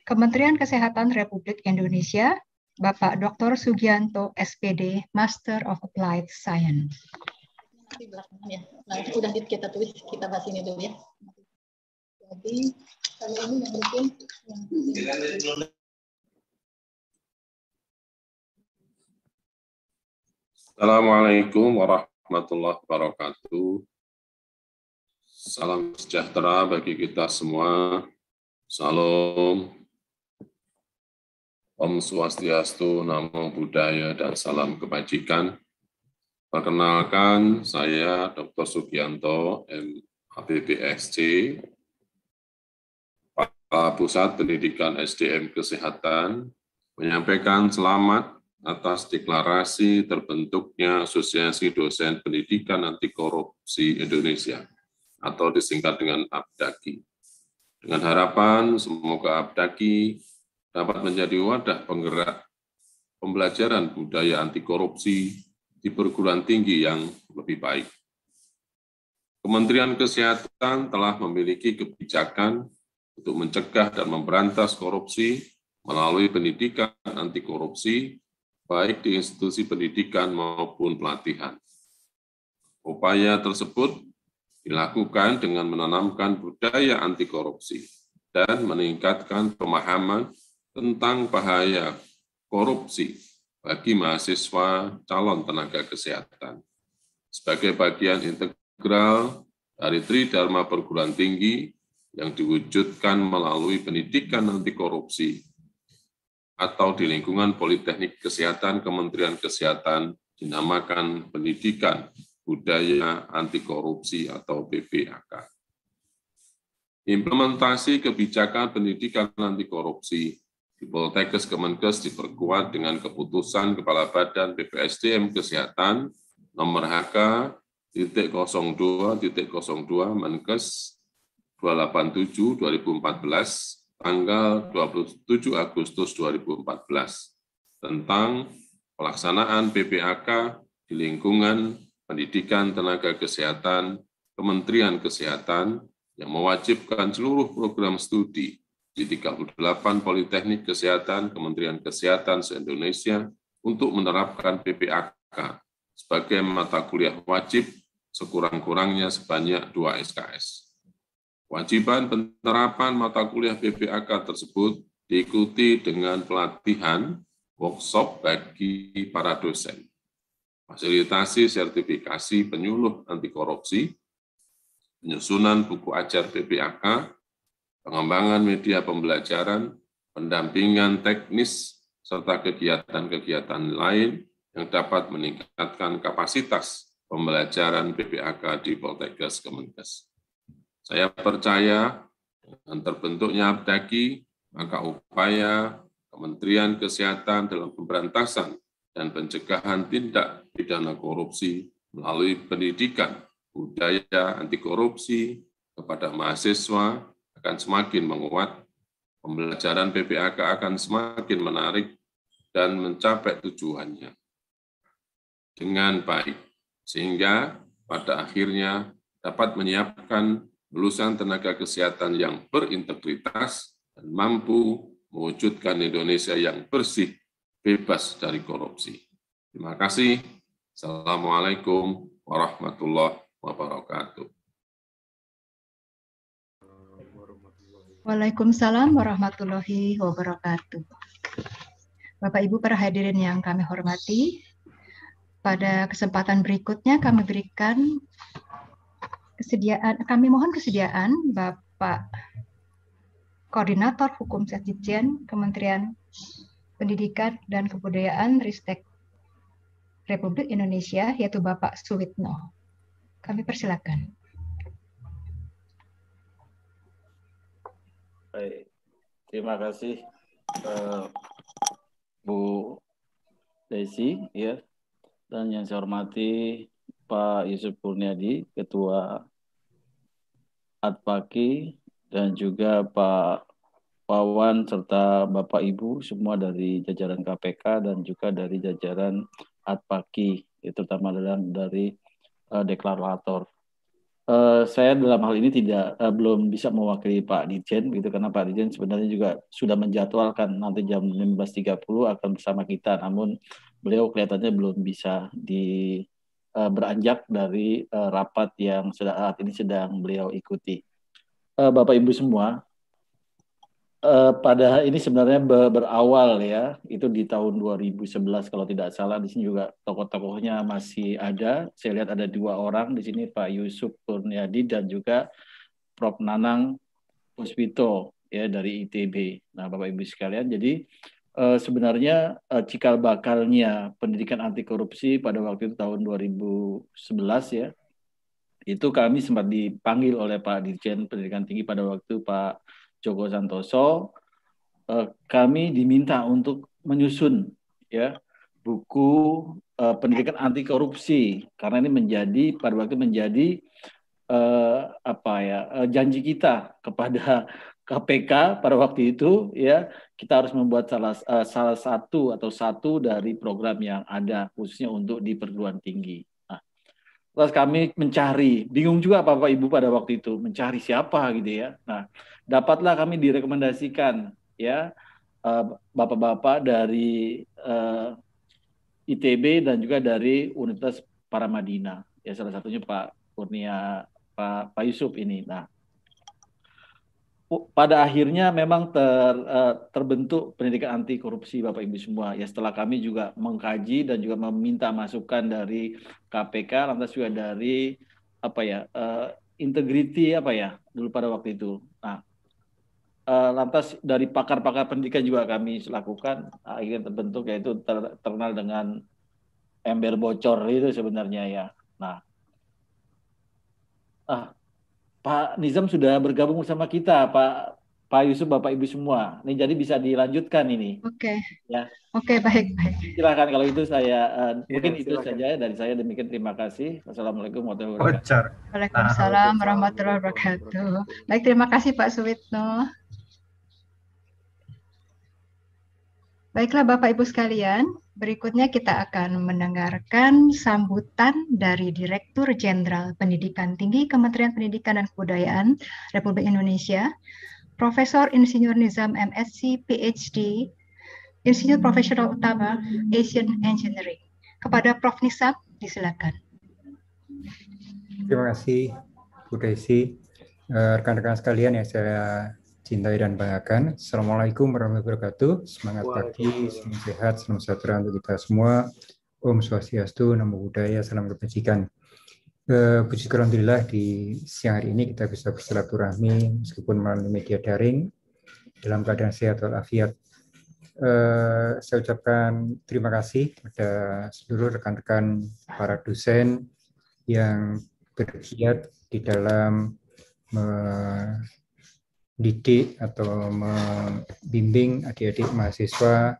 Kementerian Kesehatan Republik Indonesia, Bapak Dr. Sugianto, SPD, Master of Applied Science. Di belakangnya. Nah, udah kita tulis, kita bahas ini dulu ya. Jadi, kali ini yang mungkin Assalamualaikum warahmatullahi wabarakatuh. Salam sejahtera bagi kita semua. Salam. Om Swastiastu, Namo Buddhaya, dan salam kebajikan. Perkenalkan, saya Dr. Sugianto, MABBSC, Kepala Pusat Pendidikan SDM Kesehatan menyampaikan selamat atas deklarasi terbentuknya Asosiasi Dosen Pendidikan Anti Korupsi Indonesia atau disingkat dengan APDAKI. Dengan harapan semoga APDAKI dapat menjadi wadah penggerak pembelajaran budaya anti korupsi di perguruan tinggi yang lebih baik. Kementerian Kesehatan telah memiliki kebijakan untuk mencegah dan memberantas korupsi melalui pendidikan anti korupsi, baik di institusi pendidikan maupun pelatihan. Upaya tersebut dilakukan dengan menanamkan budaya anti korupsi dan meningkatkan pemahaman tentang bahaya korupsi bagi mahasiswa calon tenaga kesehatan. Sebagai bagian integral dari Tridharma Perguruan Tinggi yang diwujudkan melalui pendidikan anti korupsi atau di lingkungan Politeknik Kesehatan Kementerian Kesehatan dinamakan Pendidikan Budaya Anti Korupsi atau PBAK. Implementasi kebijakan pendidikan anti korupsi di Poltekkes Kemenkes diperkuat dengan keputusan Kepala Badan BPSDM Kesehatan nomor HK.02.02 Menkes 287/2014 tanggal 27 Agustus 2014 tentang pelaksanaan PPAK di lingkungan pendidikan tenaga kesehatan Kementerian Kesehatan yang mewajibkan seluruh program studi di 38 Politeknik Kesehatan Kementerian Kesehatan se-Indonesia untuk menerapkan PPAK sebagai mata kuliah wajib sekurang-kurangnya sebanyak 2 SKS. Kewajiban penerapan mata kuliah PPAK tersebut diikuti dengan pelatihan workshop bagi para dosen, fasilitasi sertifikasi penyuluh anti korupsi, penyusunan buku ajar PPAK, pengembangan media pembelajaran, pendampingan teknis, serta kegiatan-kegiatan lain yang dapat meningkatkan kapasitas pembelajaran PPAK di Poltekkes Kemenkes. Saya percaya dengan terbentuknya APDAKI, maka upaya Kementerian Kesehatan dalam pemberantasan dan pencegahan tindak pidana korupsi melalui pendidikan budaya anti korupsi kepada mahasiswa akan semakin menguat, pembelajaran PPAK akan semakin menarik dan mencapai tujuannya dengan baik, sehingga pada akhirnya dapat menyiapkan lulusan tenaga kesehatan yang berintegritas dan mampu mewujudkan Indonesia yang bersih, bebas dari korupsi. Terima kasih. Assalamualaikum warahmatullahi wabarakatuh. Waalaikumsalam warahmatullahi wabarakatuh. Bapak Ibu para hadirin yang kami hormati, pada kesempatan berikutnya kami mohon kesediaan Bapak Koordinator Hukum Sekjen Kementerian Pendidikan dan Kebudayaan Ristek Republik Indonesia, yaitu Bapak Suwitno. Kami persilakan. Baik, terima kasih Bu Desi, ya, dan yang saya hormati Pak Yusuf Kurniadi, Ketua ADPAKI, dan juga Pak Wawan serta Bapak Ibu semua dari jajaran KPK dan juga dari jajaran ADPAKI, terutama dari deklarator. Saya dalam hal ini belum bisa mewakili Pak Dirjen, gitu, karena Pak Dirjen sebenarnya juga sudah menjadwalkan nanti jam 15.30 akan bersama kita, namun beliau kelihatannya belum bisa beranjak dari rapat yang saat ini sedang beliau ikuti. Bapak Ibu semua, pada ini sebenarnya berawal ya, itu di tahun 2011 kalau tidak salah. Di sini juga tokoh-tokohnya masih ada. Saya lihat ada 2 orang di sini, Pak Yusuf Kurniadi dan juga Prof. Nanang Puspito ya dari ITB. Nah, Bapak Ibu sekalian, jadi sebenarnya cikal bakalnya pendidikan anti korupsi pada waktu itu tahun 2011 ya. Itu kami sempat dipanggil oleh Pak Dirjen Pendidikan Tinggi pada waktu Pak Djoko Santoso, kami diminta untuk menyusun ya buku pendidikan anti korupsi, karena ini pada waktu menjadi janji kita kepada KPK pada waktu itu, ya kita harus membuat salah satu dari program yang ada khususnya untuk di perguruan tinggi. Nah, terus kami mencari, bingung juga Bapak Ibu pada waktu itu mencari siapa gitu ya. Nah, dapatlah kami direkomendasikan ya bapak-bapak dari ITB dan juga dari Universitas Paramadina. Ya salah satunya Pak Kurnia, Pak Yusuf ini. Nah, pada akhirnya memang terbentuk pendidikan anti korupsi Bapak Ibu semua. Ya setelah kami juga mengkaji dan juga meminta masukan dari KPK, lantas juga dari integriti dulu pada waktu itu. Nah, lantas dari pakar-pakar pendidikan juga kami lakukan, akhirnya terbentuk yaitu terkenal dengan ember bocor itu sebenarnya ya. Nah, Pak Nizam sudah bergabung bersama kita, Pak Yusuf, Bapak Ibu semua. Ini jadi bisa dilanjutkan ini. Oke. Ya. Oke, baik. Silakan kalau itu saya mungkin itu saja dari saya. Demikian, terima kasih. Wassalamualaikum warahmatullahi wabarakatuh. Waalaikumsalam warahmatullahi wabarakatuh. Baik, terima kasih Pak Suwitno. Baiklah Bapak Ibu sekalian, berikutnya kita akan mendengarkan sambutan dari Direktur Jenderal Pendidikan Tinggi Kementerian Pendidikan dan Kebudayaan Republik Indonesia, Profesor Insinyur Nizam MSc PhD, Insinyur Profesional Utama Asian Engineering. Kepada Prof. Nizam, disilakan. Terima kasih Bu Desi, rekan-rekan sekalian yang saya cintai dan banggakan. Assalamualaikum warahmatullahi wabarakatuh. Semangat pagi, salam sehat, salam sejahtera untuk kita semua. Om Swastiastu, Namo Buddhaya, salam kebajikan. Puji syukur alhamdulillah di siang hari ini kita bisa bersilaturahmi meskipun melalui media daring dalam keadaan sehat walafiat. Saya ucapkan terima kasih kepada seluruh rekan-rekan para dosen yang bergiat di dalam mendidik atau membimbing adik-adik mahasiswa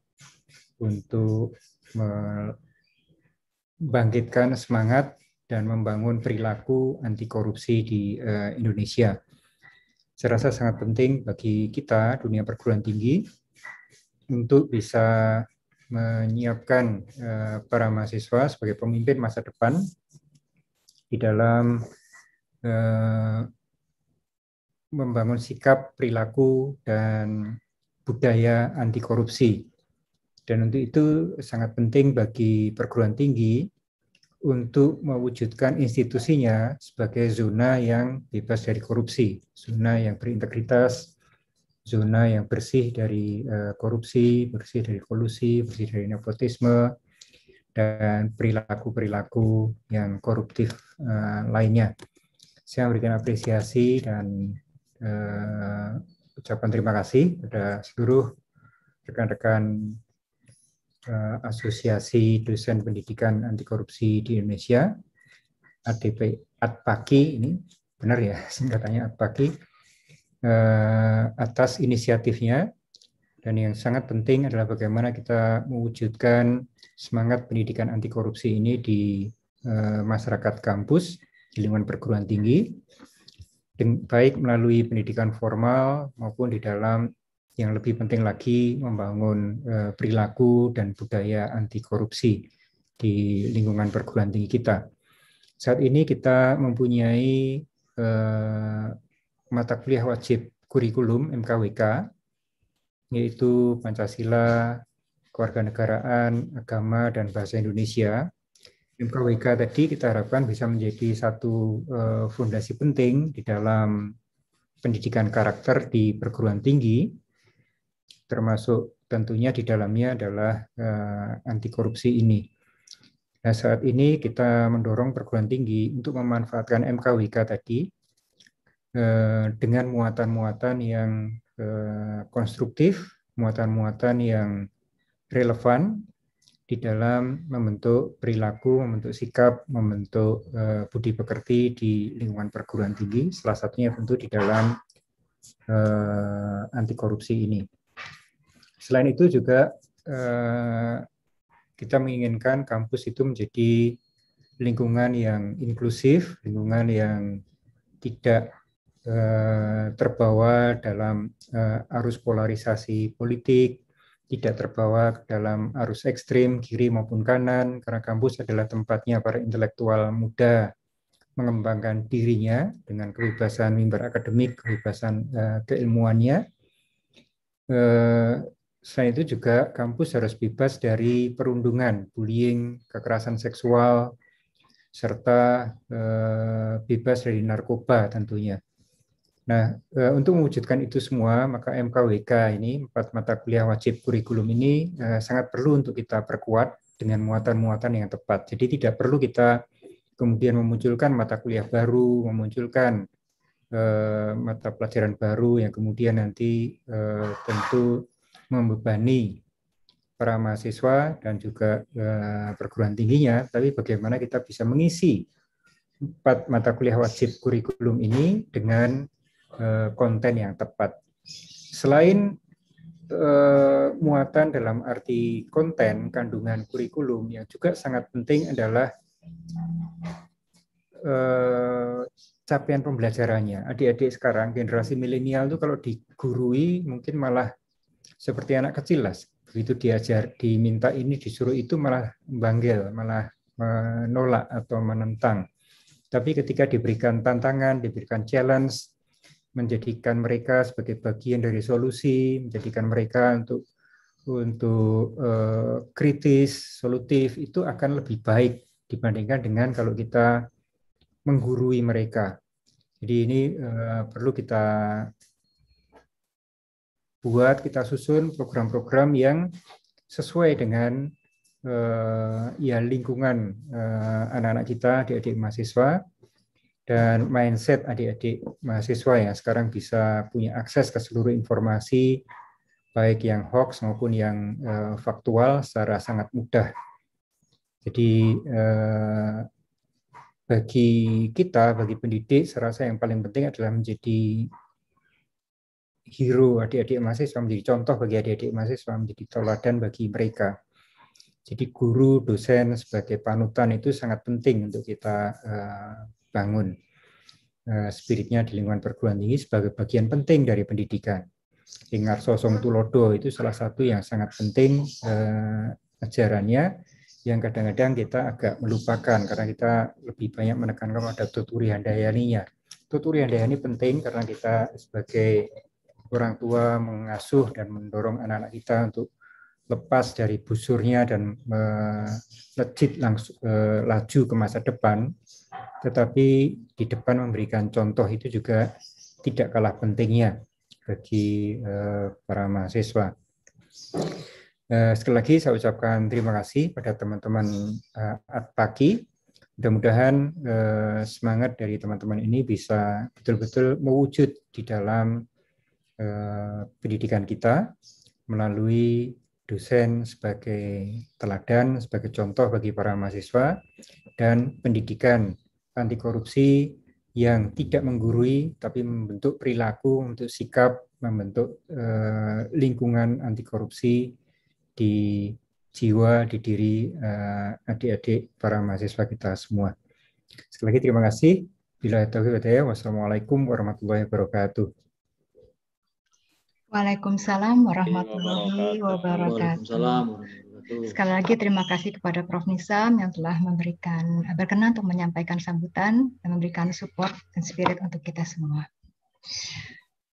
untuk membangkitkan semangat dan membangun perilaku anti korupsi di Indonesia. Saya rasa sangat penting bagi kita, dunia perguruan tinggi, untuk bisa menyiapkan para mahasiswa sebagai pemimpin masa depan di dalam membangun sikap, perilaku, dan budaya anti korupsi. Dan untuk itu sangat penting bagi perguruan tinggi untuk mewujudkan institusinya sebagai zona yang bebas dari korupsi, zona yang berintegritas, zona yang bersih dari korupsi, bersih dari kolusi, bersih dari nepotisme, dan perilaku-perilaku yang koruptif lainnya. Saya memberikan apresiasi dan ucapan terima kasih kepada seluruh rekan-rekan Asosiasi Dosen Pendidikan Anti Korupsi di Indonesia, ADPAKI, ini benar ya singkatannya ADPAKI, atas inisiatifnya. Dan yang sangat penting adalah bagaimana kita mewujudkan semangat pendidikan anti korupsi ini di masyarakat kampus, di lingkungan perguruan tinggi, baik melalui pendidikan formal maupun di dalam yang lebih penting lagi membangun perilaku dan budaya anti korupsi di lingkungan perguruan tinggi kita. Saat ini kita mempunyai mata kuliah wajib kurikulum MKWK, yaitu Pancasila, Kewarganegaraan, Agama, dan Bahasa Indonesia. MKWK tadi kita harapkan bisa menjadi satu fondasi penting di dalam pendidikan karakter di perguruan tinggi, termasuk tentunya di dalamnya adalah anti korupsi ini. Nah, saat ini kita mendorong perguruan tinggi untuk memanfaatkan MKWK tadi dengan muatan-muatan yang konstruktif, muatan-muatan yang relevan di dalam membentuk perilaku, membentuk sikap, membentuk budi pekerti di lingkungan perguruan tinggi. Salah satunya tentu di dalam anti korupsi ini. Selain itu juga kita menginginkan kampus itu menjadi lingkungan yang inklusif, lingkungan yang tidak terbawa dalam arus polarisasi politik, tidak terbawa dalam arus ekstrim kiri maupun kanan, karena kampus adalah tempatnya para intelektual muda mengembangkan dirinya dengan kebebasan mimbar akademik, kebebasan keilmuannya. Selain itu juga kampus harus bebas dari perundungan, bullying, kekerasan seksual, serta bebas dari narkoba tentunya. Nah, untuk mewujudkan itu semua, maka MKWK ini, 4 mata kuliah wajib kurikulum ini sangat perlu untuk kita perkuat dengan muatan-muatan yang tepat. Jadi tidak perlu kita kemudian memunculkan mata kuliah baru, memunculkan mata pelajaran baru yang kemudian nanti tentu membebani para mahasiswa dan juga perguruan tingginya, tapi bagaimana kita bisa mengisi 4 mata kuliah wajib kurikulum ini dengan konten yang tepat. Selain muatan dalam arti konten, kandungan kurikulum, yang juga sangat penting adalah capaian pembelajarannya. Adik-adik sekarang, generasi milenial itu kalau digurui mungkin malah seperti anak kecil lah. Begitu diajar, diminta ini, disuruh itu malah membanggil, malah menolak atau menentang. Tapi ketika diberikan tantangan, diberikan challenge, menjadikan mereka sebagai bagian dari solusi, menjadikan mereka untuk kritis, solutif, itu akan lebih baik dibandingkan dengan kalau kita menggurui mereka. Jadi ini perlu kita buat, kita susun program-program yang sesuai dengan lingkungan anak-anak kita, adik-adik mahasiswa, dan mindset adik-adik mahasiswa yang sekarang bisa punya akses ke seluruh informasi, baik yang hoax maupun yang faktual secara sangat mudah. Jadi bagi kita, bagi pendidik, saya rasa yang paling penting adalah menjadi hero adik-adik mahasiswa, menjadi contoh bagi adik-adik mahasiswa, menjadi teladan bagi mereka. Jadi guru, dosen sebagai panutan itu sangat penting untuk kita bangun. Spiritnya di lingkungan perguruan tinggi sebagai bagian penting dari pendidikan. Ingarso Song Tulodo itu salah satu yang sangat penting ajarannya, yang kadang-kadang kita agak melupakan karena kita lebih banyak menekankan pada tuturi handayaninya. Tuturi handayani penting karena kita sebagai orang tua mengasuh dan mendorong anak-anak kita untuk lepas dari busurnya dan melejit langsung laju ke masa depan, tetapi di depan memberikan contoh itu juga tidak kalah pentingnya bagi para mahasiswa. Sekali lagi saya ucapkan terima kasih pada teman-teman Adpaki. Mudah-mudahan semangat dari teman-teman ini bisa betul-betul mewujud di dalam pendidikan kita melalui dosen sebagai teladan, sebagai contoh bagi para mahasiswa, dan pendidikan anti korupsi yang tidak menggurui tapi membentuk perilaku, untuk sikap, membentuk lingkungan anti korupsi di jiwa, di diri adik-adik para mahasiswa kita semua. Sekali lagi terima kasih. Billahi taufiq wal hidayah. Wassalamualaikum warahmatullahi wabarakatuh. Waalaikumsalam warahmatullahi wabarakatuh. Sekali lagi terima kasih kepada Prof. Nizam yang telah berkenan untuk menyampaikan sambutan dan memberikan support dan spirit untuk kita semua.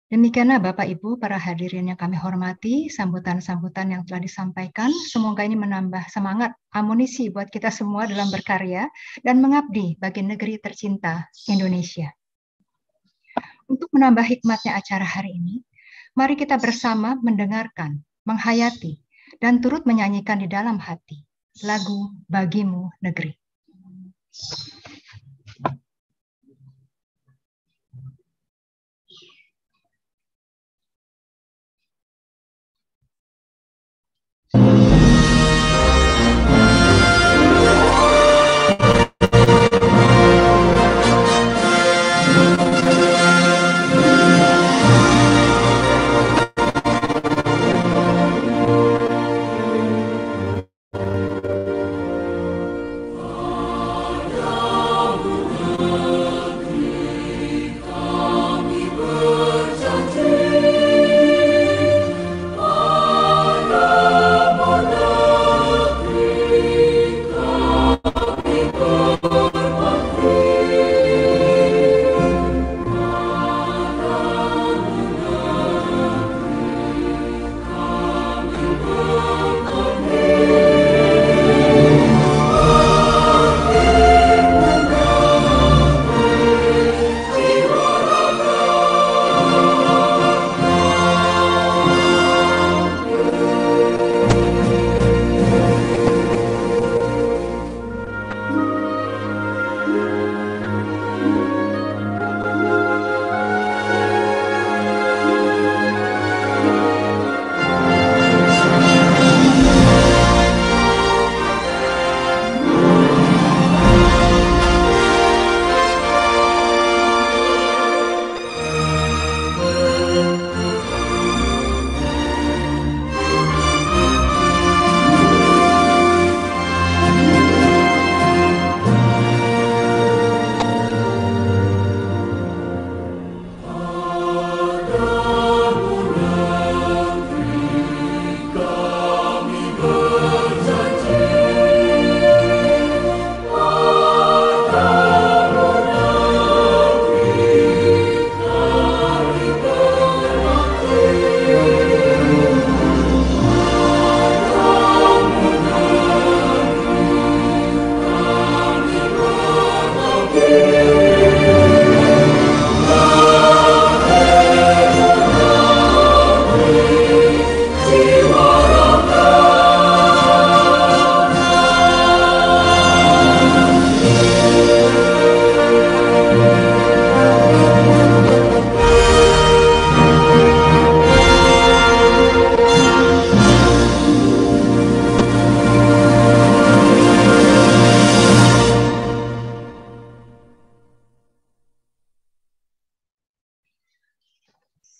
Demikianlah Bapak Ibu para hadirin yang kami hormati, sambutan-sambutan yang telah disampaikan, semoga ini menambah semangat, amunisi buat kita semua dalam berkarya dan mengabdi bagi negeri tercinta Indonesia. Untuk menambah hikmatnya acara hari ini, mari kita bersama mendengarkan, menghayati, dan turut menyanyikan di dalam hati lagu Bagimu Negeri.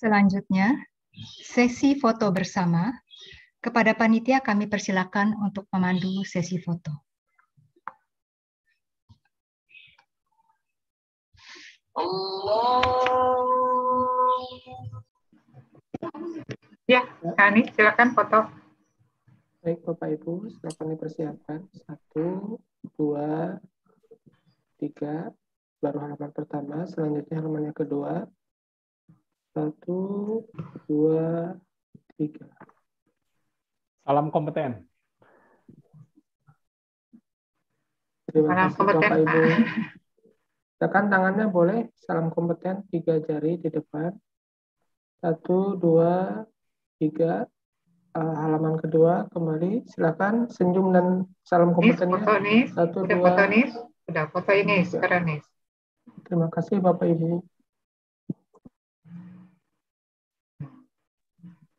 Selanjutnya, sesi foto bersama. Kepada panitia kami persilakan untuk memandu sesi foto. Ya, Ani, silakan foto. Baik, Bapak Ibu, silakan dipersiapkan. 1, 2, 3, baru halaman pertama, selanjutnya halaman yang kedua. 1, 2, 3. Salam kompeten. Terima Salam kasih kompeten, Bapak Ibu. Pak. Tekan tangannya boleh, salam kompeten, 3 jari di depan. 1, 2, 3. Halaman kedua, kembali. Silakan senyum dan salam kompetennya. Foto nih, 1, udah 2. foto nih, udah foto ini sekarang nih. Terima kasih Bapak Ibu.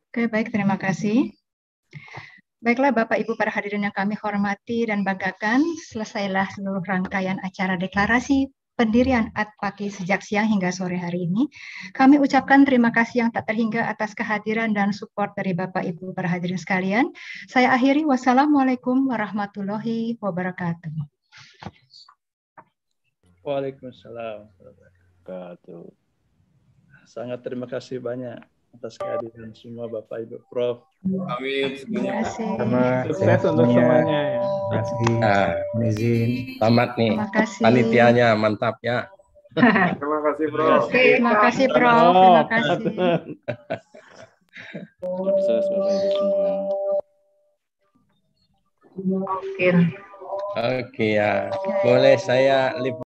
Oke, baik, terima kasih. Baiklah Bapak Ibu para hadirin yang kami hormati dan banggakan, selesailah seluruh rangkaian acara deklarasi pendirian ATPAKI sejak siang hingga sore hari ini. Kami ucapkan terima kasih yang tak terhingga atas kehadiran dan support dari Bapak Ibu para hadirin sekalian. Saya akhiri, wassalamualaikum warahmatullahi wabarakatuh. Waalaikumsalam. Sangat terima kasih banyak atas kehadiran semua Bapak Ibu Prof. Amin. Terima kasih. Sukses untuk semuanya. Ya. Terima kasih. Izin. Selamat nih. Terima kasih. Panitianya mantap ya. Terima kasih, Bro. Terima kasih, Prof. Terima kasih. Sukses Bapak Ibu semua. Mungkin. Oke ya. Boleh saya